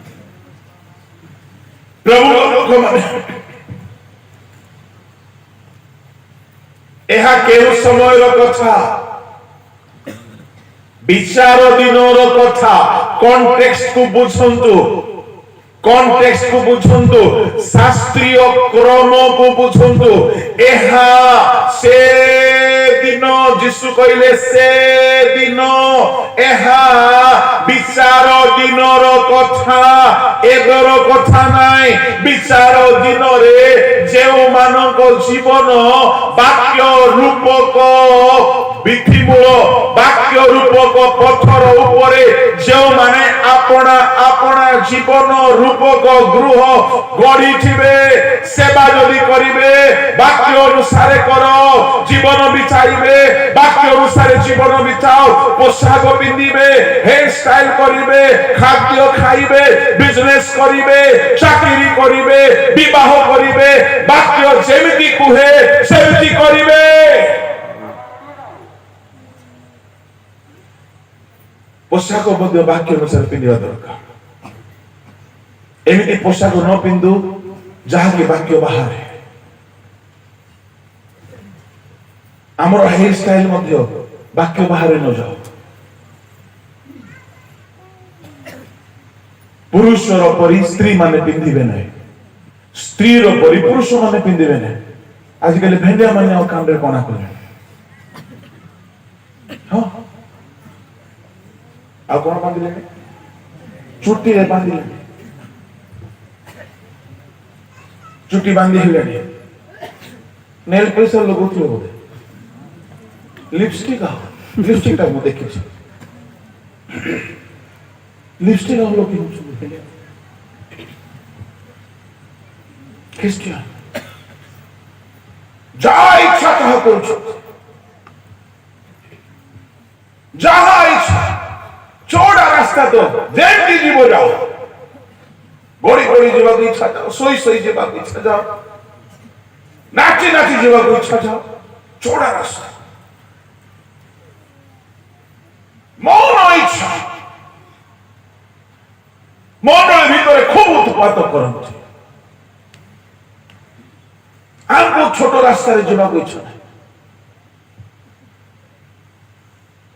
Speaker 1: प्रभु लोक माने एहा केउ समयर कथा विचार दिनर कथा कॉन्टेक्स्ट को बुझंतु कॉन्टेक्स्ट को बुझंतु शास्त्रीय क्रम को बुझंतु एहा से दिन जिसु कहले से दिन एहा विचार दिनर कथा एदर कथा नाई विचार दिन रे जेउ मानक जीवन वाक्य रूपक विधिमूल वाक्य रूपक पत्थर ऊपरे जो माने अपना अपना जीवन रूपक गृह गढ़ी थिबे सेवा जदि करिवे वाक्य अनुसार करो जीवन बिताइबे वाक्य अनुसार जीवन बिताओ पोशाक पिंदिबे हेयर स्टाइल करिवे खाद्य खाइबे बिजनेस करिवे चाकरी करिवे विवाह करिवे वाक्य जेमिति कुहे सेमिति करिवे पोशाक मध्य वाक्य अनुसार पिंधिबा दरकार एमिति पोशाक न पिंधु जहा के वाक्य बाहर है आमर हेयर स्टाइल मध्य वाक्य बाहर न जाओ पुरुषर परि स्त्री माने पिंधिबे नै स्त्री रो परि पुरुष माने पिंधिबे नै आजिकल भेंडिया माने और कांडे कोना करे हां आ कोन बांधिले चुट्टी रे बांधिले चुट्टी बांधी हेले नेल पेसर लगोथिले बोले लिपस्टिक टा मु देखि लिपस्टिक हम लोग यूज करते हैं क्रिश्चियन जा इच्छा कहा करू जहा इच्छा चौड़ा रास्ता तो जेमती जीव जाओ गोड़ी गोड़ी जीवा को इच्छा जाओ सोई सोई जीवा को इच्छा जाओ नाची नाची जीवा को इच्छा जाओ चौड़ा रास्ता मौन इच्छा मंडल भितर खूब उत्पात करते आमको छोट रास्ता जीवा को इच्छा नहीं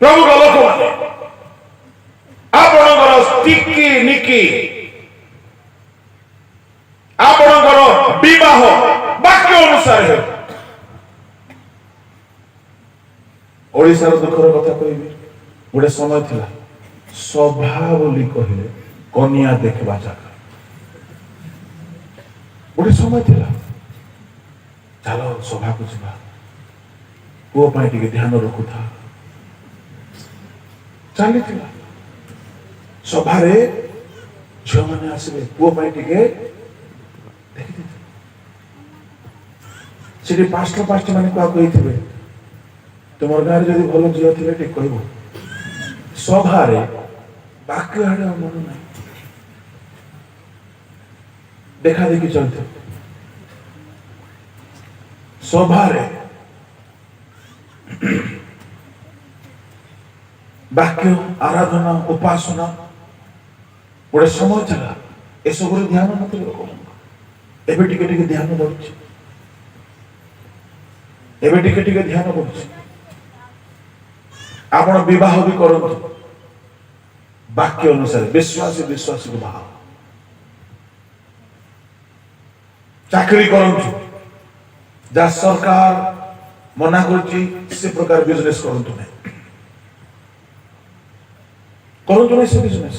Speaker 1: प्रभु लोक मैंने आपणकर टिकी निकी आपणकर विवाह वाक्य अनुसार है ओडिशार दुखर कथा कहबी गोटे समय थिला सभा बोली कहले कन्या देखबा जगह गोटे समय थिला चलो सभा को जीवा पुओ पाई टिके ध्यान रखुथा चली थिला सभा रे झियो माने आसीबे पुओ पाई टिके देखि सेठी पास्टर माने को कहिथिबे तुमर गार जदी भलो झियो थिले टिक कहबो सभा रे ବାକ୍ୟ ଆଡେ ଆଉ ମନ ନାହିଁ, ଦେଖା ଦେଖି ଚଳିତ ସଭାରେ ବାକ୍ୟ ଆରାଧନା ଉପାସନା ଗୋଟେ ସମୟ ଥିଲା, ଏସବୁରେ ଧ୍ୟାନ ନଥିଲେ ଲୋକମାନଙ୍କ। ଏବେ ଟିକେ ଟିକେ ଧ୍ୟାନ ବଢୁଛି, ଏବେ ଟିକେ ଟିକେ ଧ୍ୟାନ ବଢୁଛି। ଆପଣ ବିବାହ ବି କରନ୍ତୁ ବାକ୍ୟ ଅନୁସାରେ, ବିଶ୍ୱାସୀ ବିଶ୍ୱାସୀକୁ ବାହା। ଚାକିରି କରନ୍ତୁ, ଯାହା ସରକାର ମନା କରୁଛି ସେ ପ୍ରକାର ବିଜନେସ କରନ୍ତୁ ନାହିଁ, କରନ୍ତୁ ନାହିଁ ସେ ବିଜନେସ।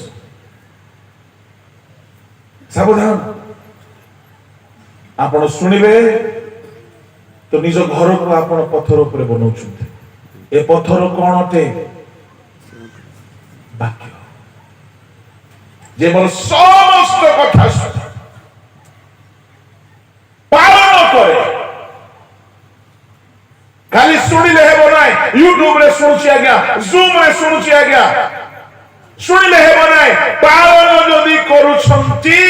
Speaker 1: ସାବଧାନ, ଆପଣ ଶୁଣିବେ ତ ନିଜ ଘରକୁ ଆପଣ ପଥର ଉପରେ ବନଉଛନ୍ତି। ଏ ପଥର କଣ ଅଟେ? ବାକ୍ୟ। ଯେ ମୋର ସମସ୍ତ କଥା ପାଳନ କରେ। ଖାଲି ଶୁଣିଲେ ହେବ ନାହିଁ, ୟୁଟ୍ୟୁବ ରେ ଶୁଣୁଛି ଆଜ୍ଞା, ଜୁମ ରେ ଶୁଣୁଛି ଆଜ୍ଞା, ଶୁଣିଲେ ହେବ ନାହିଁ। ପାଳନ ଯଦି କରୁଛନ୍ତି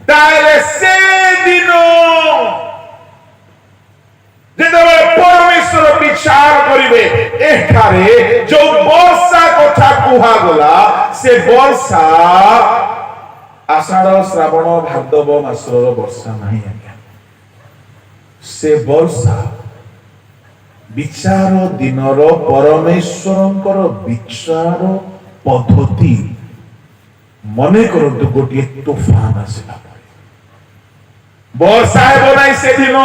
Speaker 1: ତାହେଲେ ସେ ଦିନ ଯେତେବେଳେ ପରମେଶ୍ୱର ବିଚାର କରିବେ, ଏଠାରେ ଯୋଉ ବର୍ଷା କଥା କୁହାଗଲା, ସେ ବର୍ଷା ଆଷାଢ଼ ଶ୍ରାବଣ ଭାଦ୍ରବ ମାସର ବର୍ଷା ନାହିଁ ଆଜ୍ଞା। ସେ ବର୍ଷା ବିଚାର ଦିନର ପରମେଶ୍ୱରଙ୍କର ବିଚାର ପଦ୍ଧତି। ମନେ କରନ୍ତୁ ଗୋଟିଏ ତୁଫାନ ଆସିଲା ପରେ ବର୍ଷା ହେବ ନାହିଁ ସେଦିନ।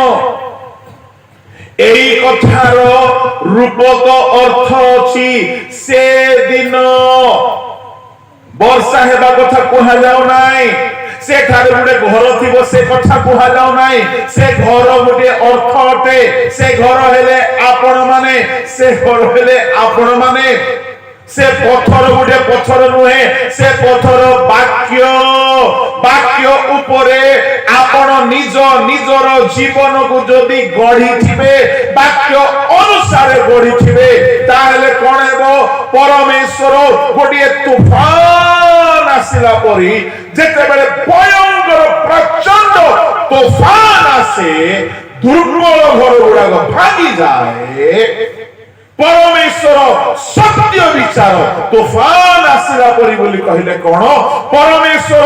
Speaker 1: এই কথার রূপক অর্থ ଅଛି সেদিন ବର୍ଷା ହେବା କଥା କୁହାଯାଉ ନାହିଁ। ସେଠାରେ ଗୋଟେ ଘର ଥିବ, ସେ କଥା କୁହାଯାଉ ନାହିଁ। ସେ ଘର ଗୋଟେ ଅର୍ଥ ଅଟେ। ସେ ଘର ହେଲେ ଆପଣ ମାନେ, ସେ ଘର ହେଲେ ଆପଣ ମାନେ। ସେ ପଥର ଗୋଟେ ପଥର ନୁହେଁ, ସେ ପଥର ବାକ୍ୟ। ବାକ୍ୟ ଉପରେ ଆପଣ ନିଜ ନିଜର ଜୀବନକୁ ଯଦି ଗଢିଥିବେ, ବାକ୍ୟ ଅନୁସାରେ ଗଢିଥିବେ, ତାହେଲେ କଣ ହେବ? ପରମେଶ୍ୱର ଗୋଟିଏ ତୁଫାନ ଆସିଲା ପରି, ଯେତେବେଳେ ଭୟଙ୍କର ପ୍ରଚଣ୍ଡ ତୁଫାନ ଆସେ, ଦୁର୍ବଳ ଘର ଗୁଡାକ ଭାଙ୍ଗିଯାଏ। ପରମେଶ୍ୱର ସତ୍ୟ ବିଚାର ତୁଫାନ ଆସିଲା ପରି ବୋଲି କହିଲେ କଣ? ପରମେଶ୍ୱର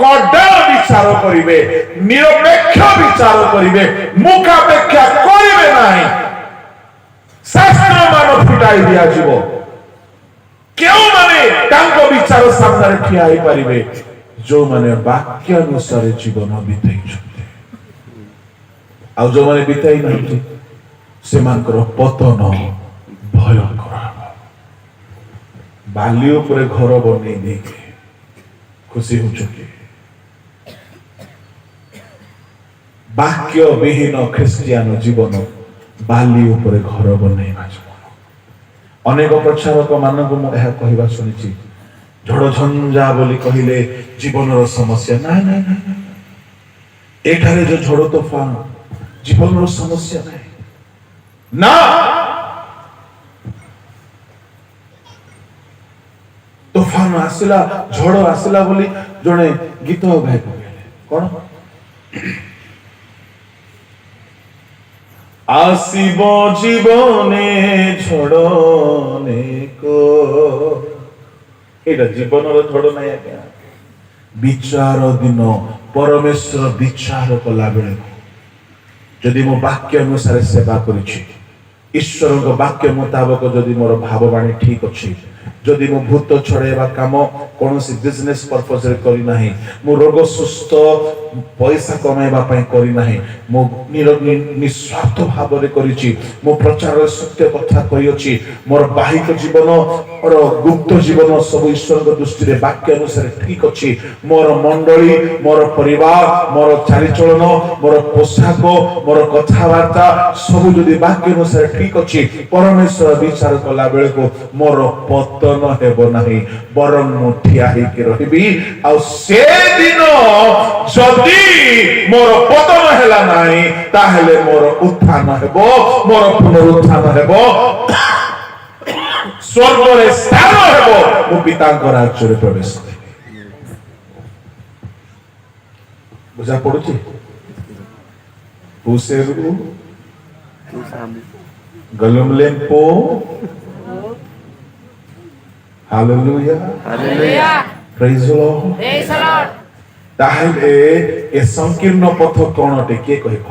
Speaker 1: କଡ଼ା ବିଚାର କରିବେ, ନିରପେକ୍ଷ ବିଚାର କରିବେ, ମୁଖାପେକ୍ଷା କରିବେ ନାହିଁ। ଶାସ୍ତ୍ର ମାନ ଫୁଟାଇ ଦିଆଯିବ। କେଉଁମାନେ ତାଙ୍କ ବିଚାର ସାମ୍ନାରେ ଠିଆ ହେଇପାରିବେ? ଯୋଉମାନେ ବାକ୍ୟାନୁସାରେ ଜୀବନ ବିତେଇଛନ୍ତି। ଆଉ ଯୋଉମାନେ ବିତେଇ ନାହାନ୍ତି, ସେମାନଙ୍କର ପତନ ଭୟଙ୍କର ହେବ। ବାଲି ଉପରେ ଘର ବନେଇ ଦେଇକି ଖୁସି ହଉଛନ୍ତି। ବାକ୍ୟ ବିହୀନ ଖ୍ରୀଷ୍ଟିଆନ ଜୀବନ ବାଲି ଉପରେ ଘର ବନେଇବା ଜୀବନ। ଅନେକ ପ୍ରଚାରକ ମାନଙ୍କୁ ମୁଁ ଏହା କହିବା ଶୁଣିଛି, ଝଡ଼ ଝଞ୍ଜା ବୋଲି କହିଲେ ଜୀବନର ସମସ୍ୟା। ନାଇଁ ନାଇଁ ନାଇଁ, ଏଠାରେ ଯୋଉ ଝଡ଼ ତୋଫାନ ଜୀବନର ସମସ୍ୟା ନାହିଁ ନା। ତୋଫାନ ଆସିଲା, ଝଡ଼ ଆସିଲା ବୋଲି ଜଣେ ଗୀତ ଗାଇ ପକେଇଲେ। କଣ? ଆସିବ ଜୀବନେ ଝଡ଼ ଅନେକ। ଏଇଟା ଜୀବନର ଝଡ଼ ନାହିଁ ଆଜ୍ଞା। ବିଚାର ଦିନ ପରମେଶ୍ୱର ବିଚାର କଲା ବେଳେ ଯଦି ମୁଁ ବାକ୍ୟ ଅନୁସାରେ ସେବା କରିଛି, ଈଶ୍ୱରଙ୍କ ବାକ୍ୟ ମୁତାବକ ଯଦି ମୋର ଭାବବାଣୀ ଠିକ ଅଛି, ଯଦି ମୁଁ ଭୂତ ଛଡ଼େଇବା କାମ କୌଣସି ବିଜନେସ ପର୍ପଜରେ କରିନାହିଁ, ମୁଁ ରୋଗ ସୁସ୍ଥ ପଇସା କମାଇବା ପାଇଁ କରିନାହିଁ, ମୁଁ ନିସ୍ୱାର୍ଥ ଭାବରେ କରିଛି, ମୁଁ ପ୍ରଚାରରେ ସତ୍ୟ କଥା କହିଅଛି, ମୋର ବାହିକ ଜୀବନ ଗୁପ୍ତ ଜୀବନ ସବୁ ଈଶ୍ୱରଙ୍କ ଦୃଷ୍ଟିରେ ବାକ୍ୟ ଅନୁସାରେ ଠିକ ଅଛି, ମୋର ମଣ୍ଡଳୀ, ମୋର ପରିବାର, ମୋର ଚାଲିଚଳନ, ମୋର ପୋଷାକ, ମୋର କଥାବାର୍ତ୍ତା ସବୁ ଯଦି ବାକ୍ୟ ଅନୁସାରେ ଠିକ ଅଛି, ପରମେଶ୍ୱର ବିଚାର କଲା ବେଳକୁ ମୋର ପତନ ହେବ ନାହିଁ, ବରଂ ମୁଁ ଠିଆ ହେଇକି ରହିବି। ଆଉ ସେଦିନ ଯଦି ମୋର ପତନ ହେଲା ନାହିଁ, ତାହେଲେ ମୋର ଉତ୍ଥାନ ହେବ, ମୋର ପୁନରୁତ୍ଥାନ ହେବ। ସ୍ୱର୍ଗରେ ସ୍ଥାନ ହେବ, ମୁଁ ପିତାଙ୍କ ରାଜ୍ୟରେ ପ୍ରବେଶ କରିବି। ବୁଝା ପଡୁଛି? ପୁସେରୁ ଗଲୁମଲେମ୍ପୋ ହାଲେଲୁୟା ପ୍ରେଜ୍ ଦ ଲର୍ଡ।
Speaker 3: Praise the Lord.
Speaker 1: ତାହେଲେ ଏ ସଂକୀର୍ଣ୍ଣ ପଥ କଣ ଅଟେ କିଏ କହିବ?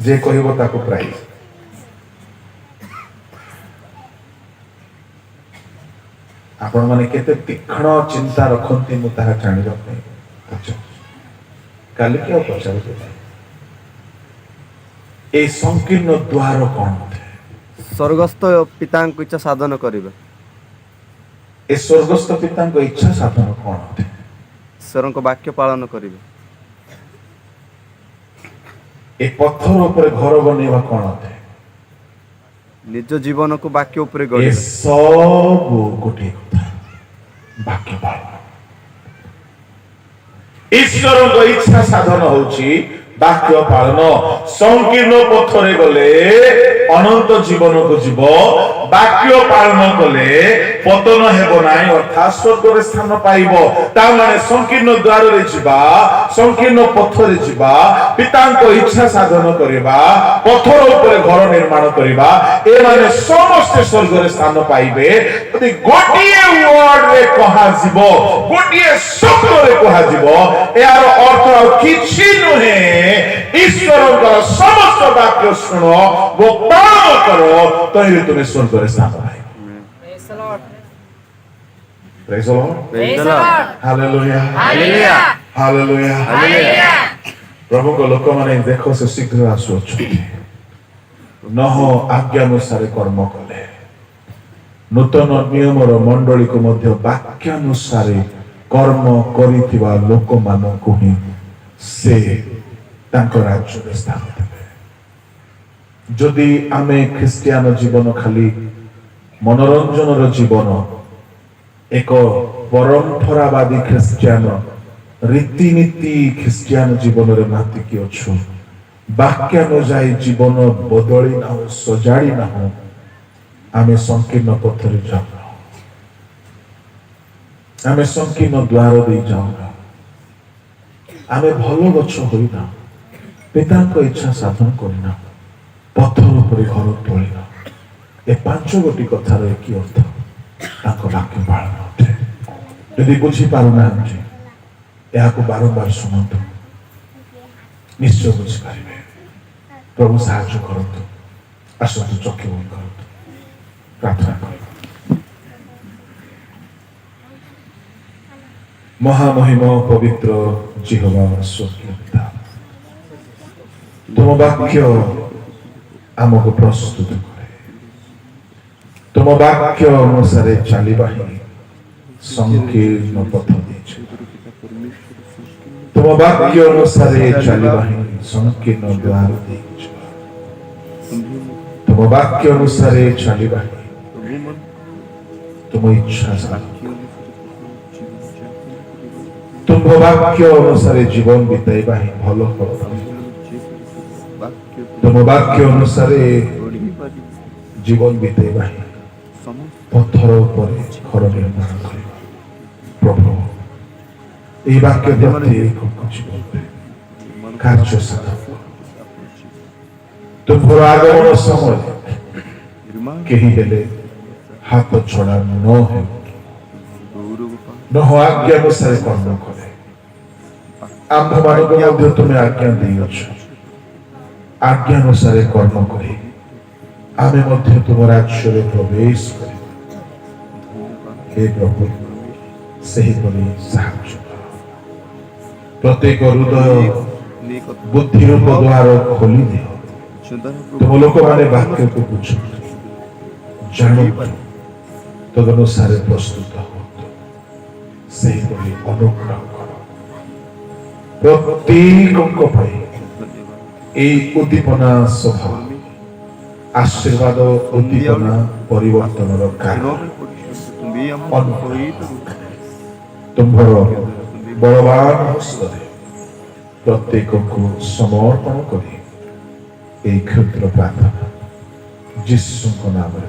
Speaker 1: ଯେ କହିବ ତାକୁ ପ୍ରାଇଜ୍। ଆପଣମାନେ କେତେ ତୀକ୍ଷ୍ଣ ଚିନ୍ତା ରଖନ୍ତି ମୁଁ ତାହା ଜାଣିବା ପାଇଁ ପଚାରୁଛି। କାଲି କି ଆଉ ପଚାରୁଛି এই ସଂକୀର୍ଣ୍ଣ ଦ୍ୱାର କଣ ଅଟେ?
Speaker 2: ସ୍ୱର୍ଗସ୍ଥ ପିତାଙ୍କ ଇଚ୍ଛା ସାଧନ କରିବା,
Speaker 1: ଏ ସ୍ୱର୍ଗସ୍ଥ ପିତାଙ୍କ ଇଚ୍ଛା ସାଧନ କଣ ଅଟେ?
Speaker 2: ଈଶ୍ୱରଙ୍କ ବାକ୍ୟ ପାଳନ କରିବା,
Speaker 1: ଏ ପଥର ଉପରେ ଘର ବନେଇବା କଣ ଅଟେ?
Speaker 2: ନିଜ ଜୀବନକୁ ବାକ୍ୟ ଉପରେ
Speaker 1: ଏ
Speaker 2: ଗଢ଼ିବା।
Speaker 1: ସବୁ ଗୋଟିଏ କଥା, ବାକ୍ୟ ପାଳନ। ଈଶ୍ୱରଙ୍କ ଇଚ୍ଛା ସାଧନ ହଉଛି ବାକ୍ୟ ପାଳନ। ସଂକୀର୍ଣ୍ଣ ପଥରେ ଗଲେ ଅନନ୍ତ ଜୀବନକୁ ଯିବ, ବାକ୍ୟ ପାଳନ କଲେ ପତନ ହେବ ନାହିଁ, ଅର୍ଥାତ୍ ସ୍ୱର୍ଗରେ ସ୍ଥାନ ପାଇବ। ତା ମାନେ ସଂକୀର୍ଣ୍ଣ ଦ୍ୱାରରେ ଯିବା, ସଂକୀର୍ଣ୍ଣ ପଥରେ ଯିବା, ପିତାଙ୍କ ଇଚ୍ଛା ସାଧନ କରିବା, ପଥର ଉପରେ ଘର ନିର୍ମାଣ କରିବା, ଏମାନେ ସମସ୍ତେ ସ୍ୱର୍ଗରେ ସ୍ଥାନ ପାଇବେ ଯଦି ଗୋଟିଏ ୱାର୍ଡରେ କୁହାଯିବ, ଗୋଟିଏ ଶବ୍ଦରେ କୁହାଯିବ। ଏହାର ଅର୍ଥ ଆଉ କିଛି ନୁହେଁ, ଈଶ୍ୱରଙ୍କର ସମସ୍ତ ବାକ୍ୟ ଶୁଣ ଓ ପାଳନ କର, ତହିଁରେ ତୁମେ ସ୍ୱର୍ଗରେ ସ୍ଥାନ ପାଇବ।
Speaker 3: Praise the Lord.
Speaker 1: Praise the Lord.
Speaker 3: Praise the Lord.
Speaker 1: Hallelujah.
Speaker 3: Hallelujah.
Speaker 1: Hallelujah.
Speaker 3: Hallelujah.
Speaker 1: ପ୍ରଭୁଙ୍କ ଲୋକମାନେ ଦେଖ ସେ ଶୀଘ୍ର ଆସୁଅଛନ୍ତି। ନହ ଆଜ୍ଞାନୁସାରେ କର୍ମ କଲେ, ନୂତନ ନିୟମର ମଣ୍ଡଳୀକୁ ମଧ୍ୟ ବାକ୍ୟାନୁସାରେ କର୍ମ କରିଥିବା ଲୋକମାନଙ୍କୁ ହିଁ ସେ ତାଙ୍କ ରାଜ୍ୟରେ ସ୍ଥାନ ଦେବେ। ଯଦି ଆମେ ଖ୍ରୀଷ୍ଟିଆନ ଜୀବନ ଖାଲି ମନୋରଞ୍ଜନର ଜୀବନ, ଏକ ପରମ୍ପରାବାଦୀ ଖ୍ରୀଷ୍ଟିଆନ, ରୀତିନୀତି ଖ୍ରୀଷ୍ଟିଆନ ଜୀବନରେ ମାତିକି ଅଛୁ, ବାକ୍ୟାନୁଯାୟୀ ଜୀବନ ବଦଳି ନାହୁଁ, ସଜାଡ଼ି ନାହୁଁ, ଆମେ ସଂକୀର୍ଣ୍ଣ ପଥରେ ଯାଉନା, ଆମେ ସଂକୀର୍ଣ୍ଣ ଦ୍ୱାର ଦେଇ ଯାଉନା, ଆମେ ଭଲ ଗଛ ହୋଇନା, ପିତାଙ୍କ ଇଚ୍ଛା ସାଧନ କରିନା, ପଥର ଉପରେ ଘର ତୋଳିନା। ଏ 5 ଗୋଟି କଥାର କି ଅର୍ଥ? ତାଙ୍କ ବାକ୍ୟ ପାଳନ ଅଟେ। ଯଦି ବୁଝିପାରୁନାହାନ୍ତି ଏହାକୁ ବାରମ୍ବାର ଶୁଣନ୍ତୁ, ନିଶ୍ଚୟ ବୁଝିପାରିବେ। ପ୍ରଭୁ ସାହାଯ୍ୟ କରନ୍ତୁ। ଆସନ୍ତୁ ଚକ୍ଷୁ ବନ୍ଦ କରନ୍ତୁ, ପ୍ରାର୍ଥନା କରିବା। ମହାମହିମ ପବିତ୍ର ଜିହୋବା ସ୍ୱର୍ଗୀୟ ପିତା, ତୁମ ବାକ୍ୟ ଆମକୁ ପ୍ରସ୍ତୁତ କରେ। ତୁମ ବାକ୍ୟ ଅନୁସାରେ ଚାଲିବା ହିଁ ସଂକୀର୍ଣ୍ଣ ପଥ ଦେଇଛ। ତୁମ ବାକ୍ୟ ଅନୁସାରେ ଚାଲିବା ହିଁ ସଂକୀର୍ଣ୍ଣ ଦ୍ୱାର ଦେଇଛ। ତୁମ ବାକ୍ୟ ଅନୁସାରେ ଚାଲିବା ହିଁ ତୁମ ଇଚ୍ଛା ସାଧନ। ତୁମ ବାକ୍ୟ ଅନୁସାରେ ଜୀବନ ବିତାଇବା ହିଁ ଭଲ ଫଳ। ତୁମ ବାକ୍ୟ ଅନୁସାରେ ଜୀବନ ବିତାଇବା ହିଁ ପଥର ଉପରେ ଘର ନିର୍ମାଣ କରିବା। ପ୍ରଭୁ এই বাক্য প্রত্যেক জীবনে কার্য সাধন। ତୁମର ଆଗମନ ସମୟ କେହି ହେଲେ ହାତ ଛଡ଼ା ନ ହେଉ, ନହ ଆଜ୍ଞା ଅନୁସାରେ କର୍ମ କରେ। ଆମ୍ଭମାନଙ୍କୁ ମଧ୍ୟ ତୁମେ ଆଜ୍ଞା ଦେଇଅଛ, ଆଜ୍ଞା ଅନୁସାରେ କର୍ମ କରି ଆମେ ମଧ୍ୟ ତୁମ ରାଜ୍ୟରେ ପ୍ରବେଶ କରିବା। ହେ ପ୍ରଭୁ, ସେହିପରି ସାହାଯ୍ୟ କର। ପ୍ରତ୍ୟେକ ହୃଦୟ ବୁଦ୍ଧିରୂପ ଦ୍ୱାର ଖୋଲି ଦିଅ। ତୁମ ଲୋକମାନେ ବାକ୍ୟକୁ ବୁଝନ୍ତୁ, ଜାଣନ୍ତୁ, ତଦନୁସାରେ ପ୍ରସ୍ତୁତ ହୁଅନ୍ତୁ। ସେହିପରି ଅନୁଗ୍ରହ କର। ପ୍ରତ୍ୟେକଙ୍କ ପାଇଁ এই উদ্দীপনা সভা আশীর্বাদ, উদ্দীপনা পরিবর্তনর কারণ। ତୁମ୍ଭର ବଳବାନ ହସ୍ତରେ ପ୍ରତ୍ୟେକଙ୍କୁ ସମର୍ପଣ କରି এই କ୍ଷୁଦ୍ର ପ୍ରାର୍ଥନା ଯୀଶୁଙ୍କ ନାମରେ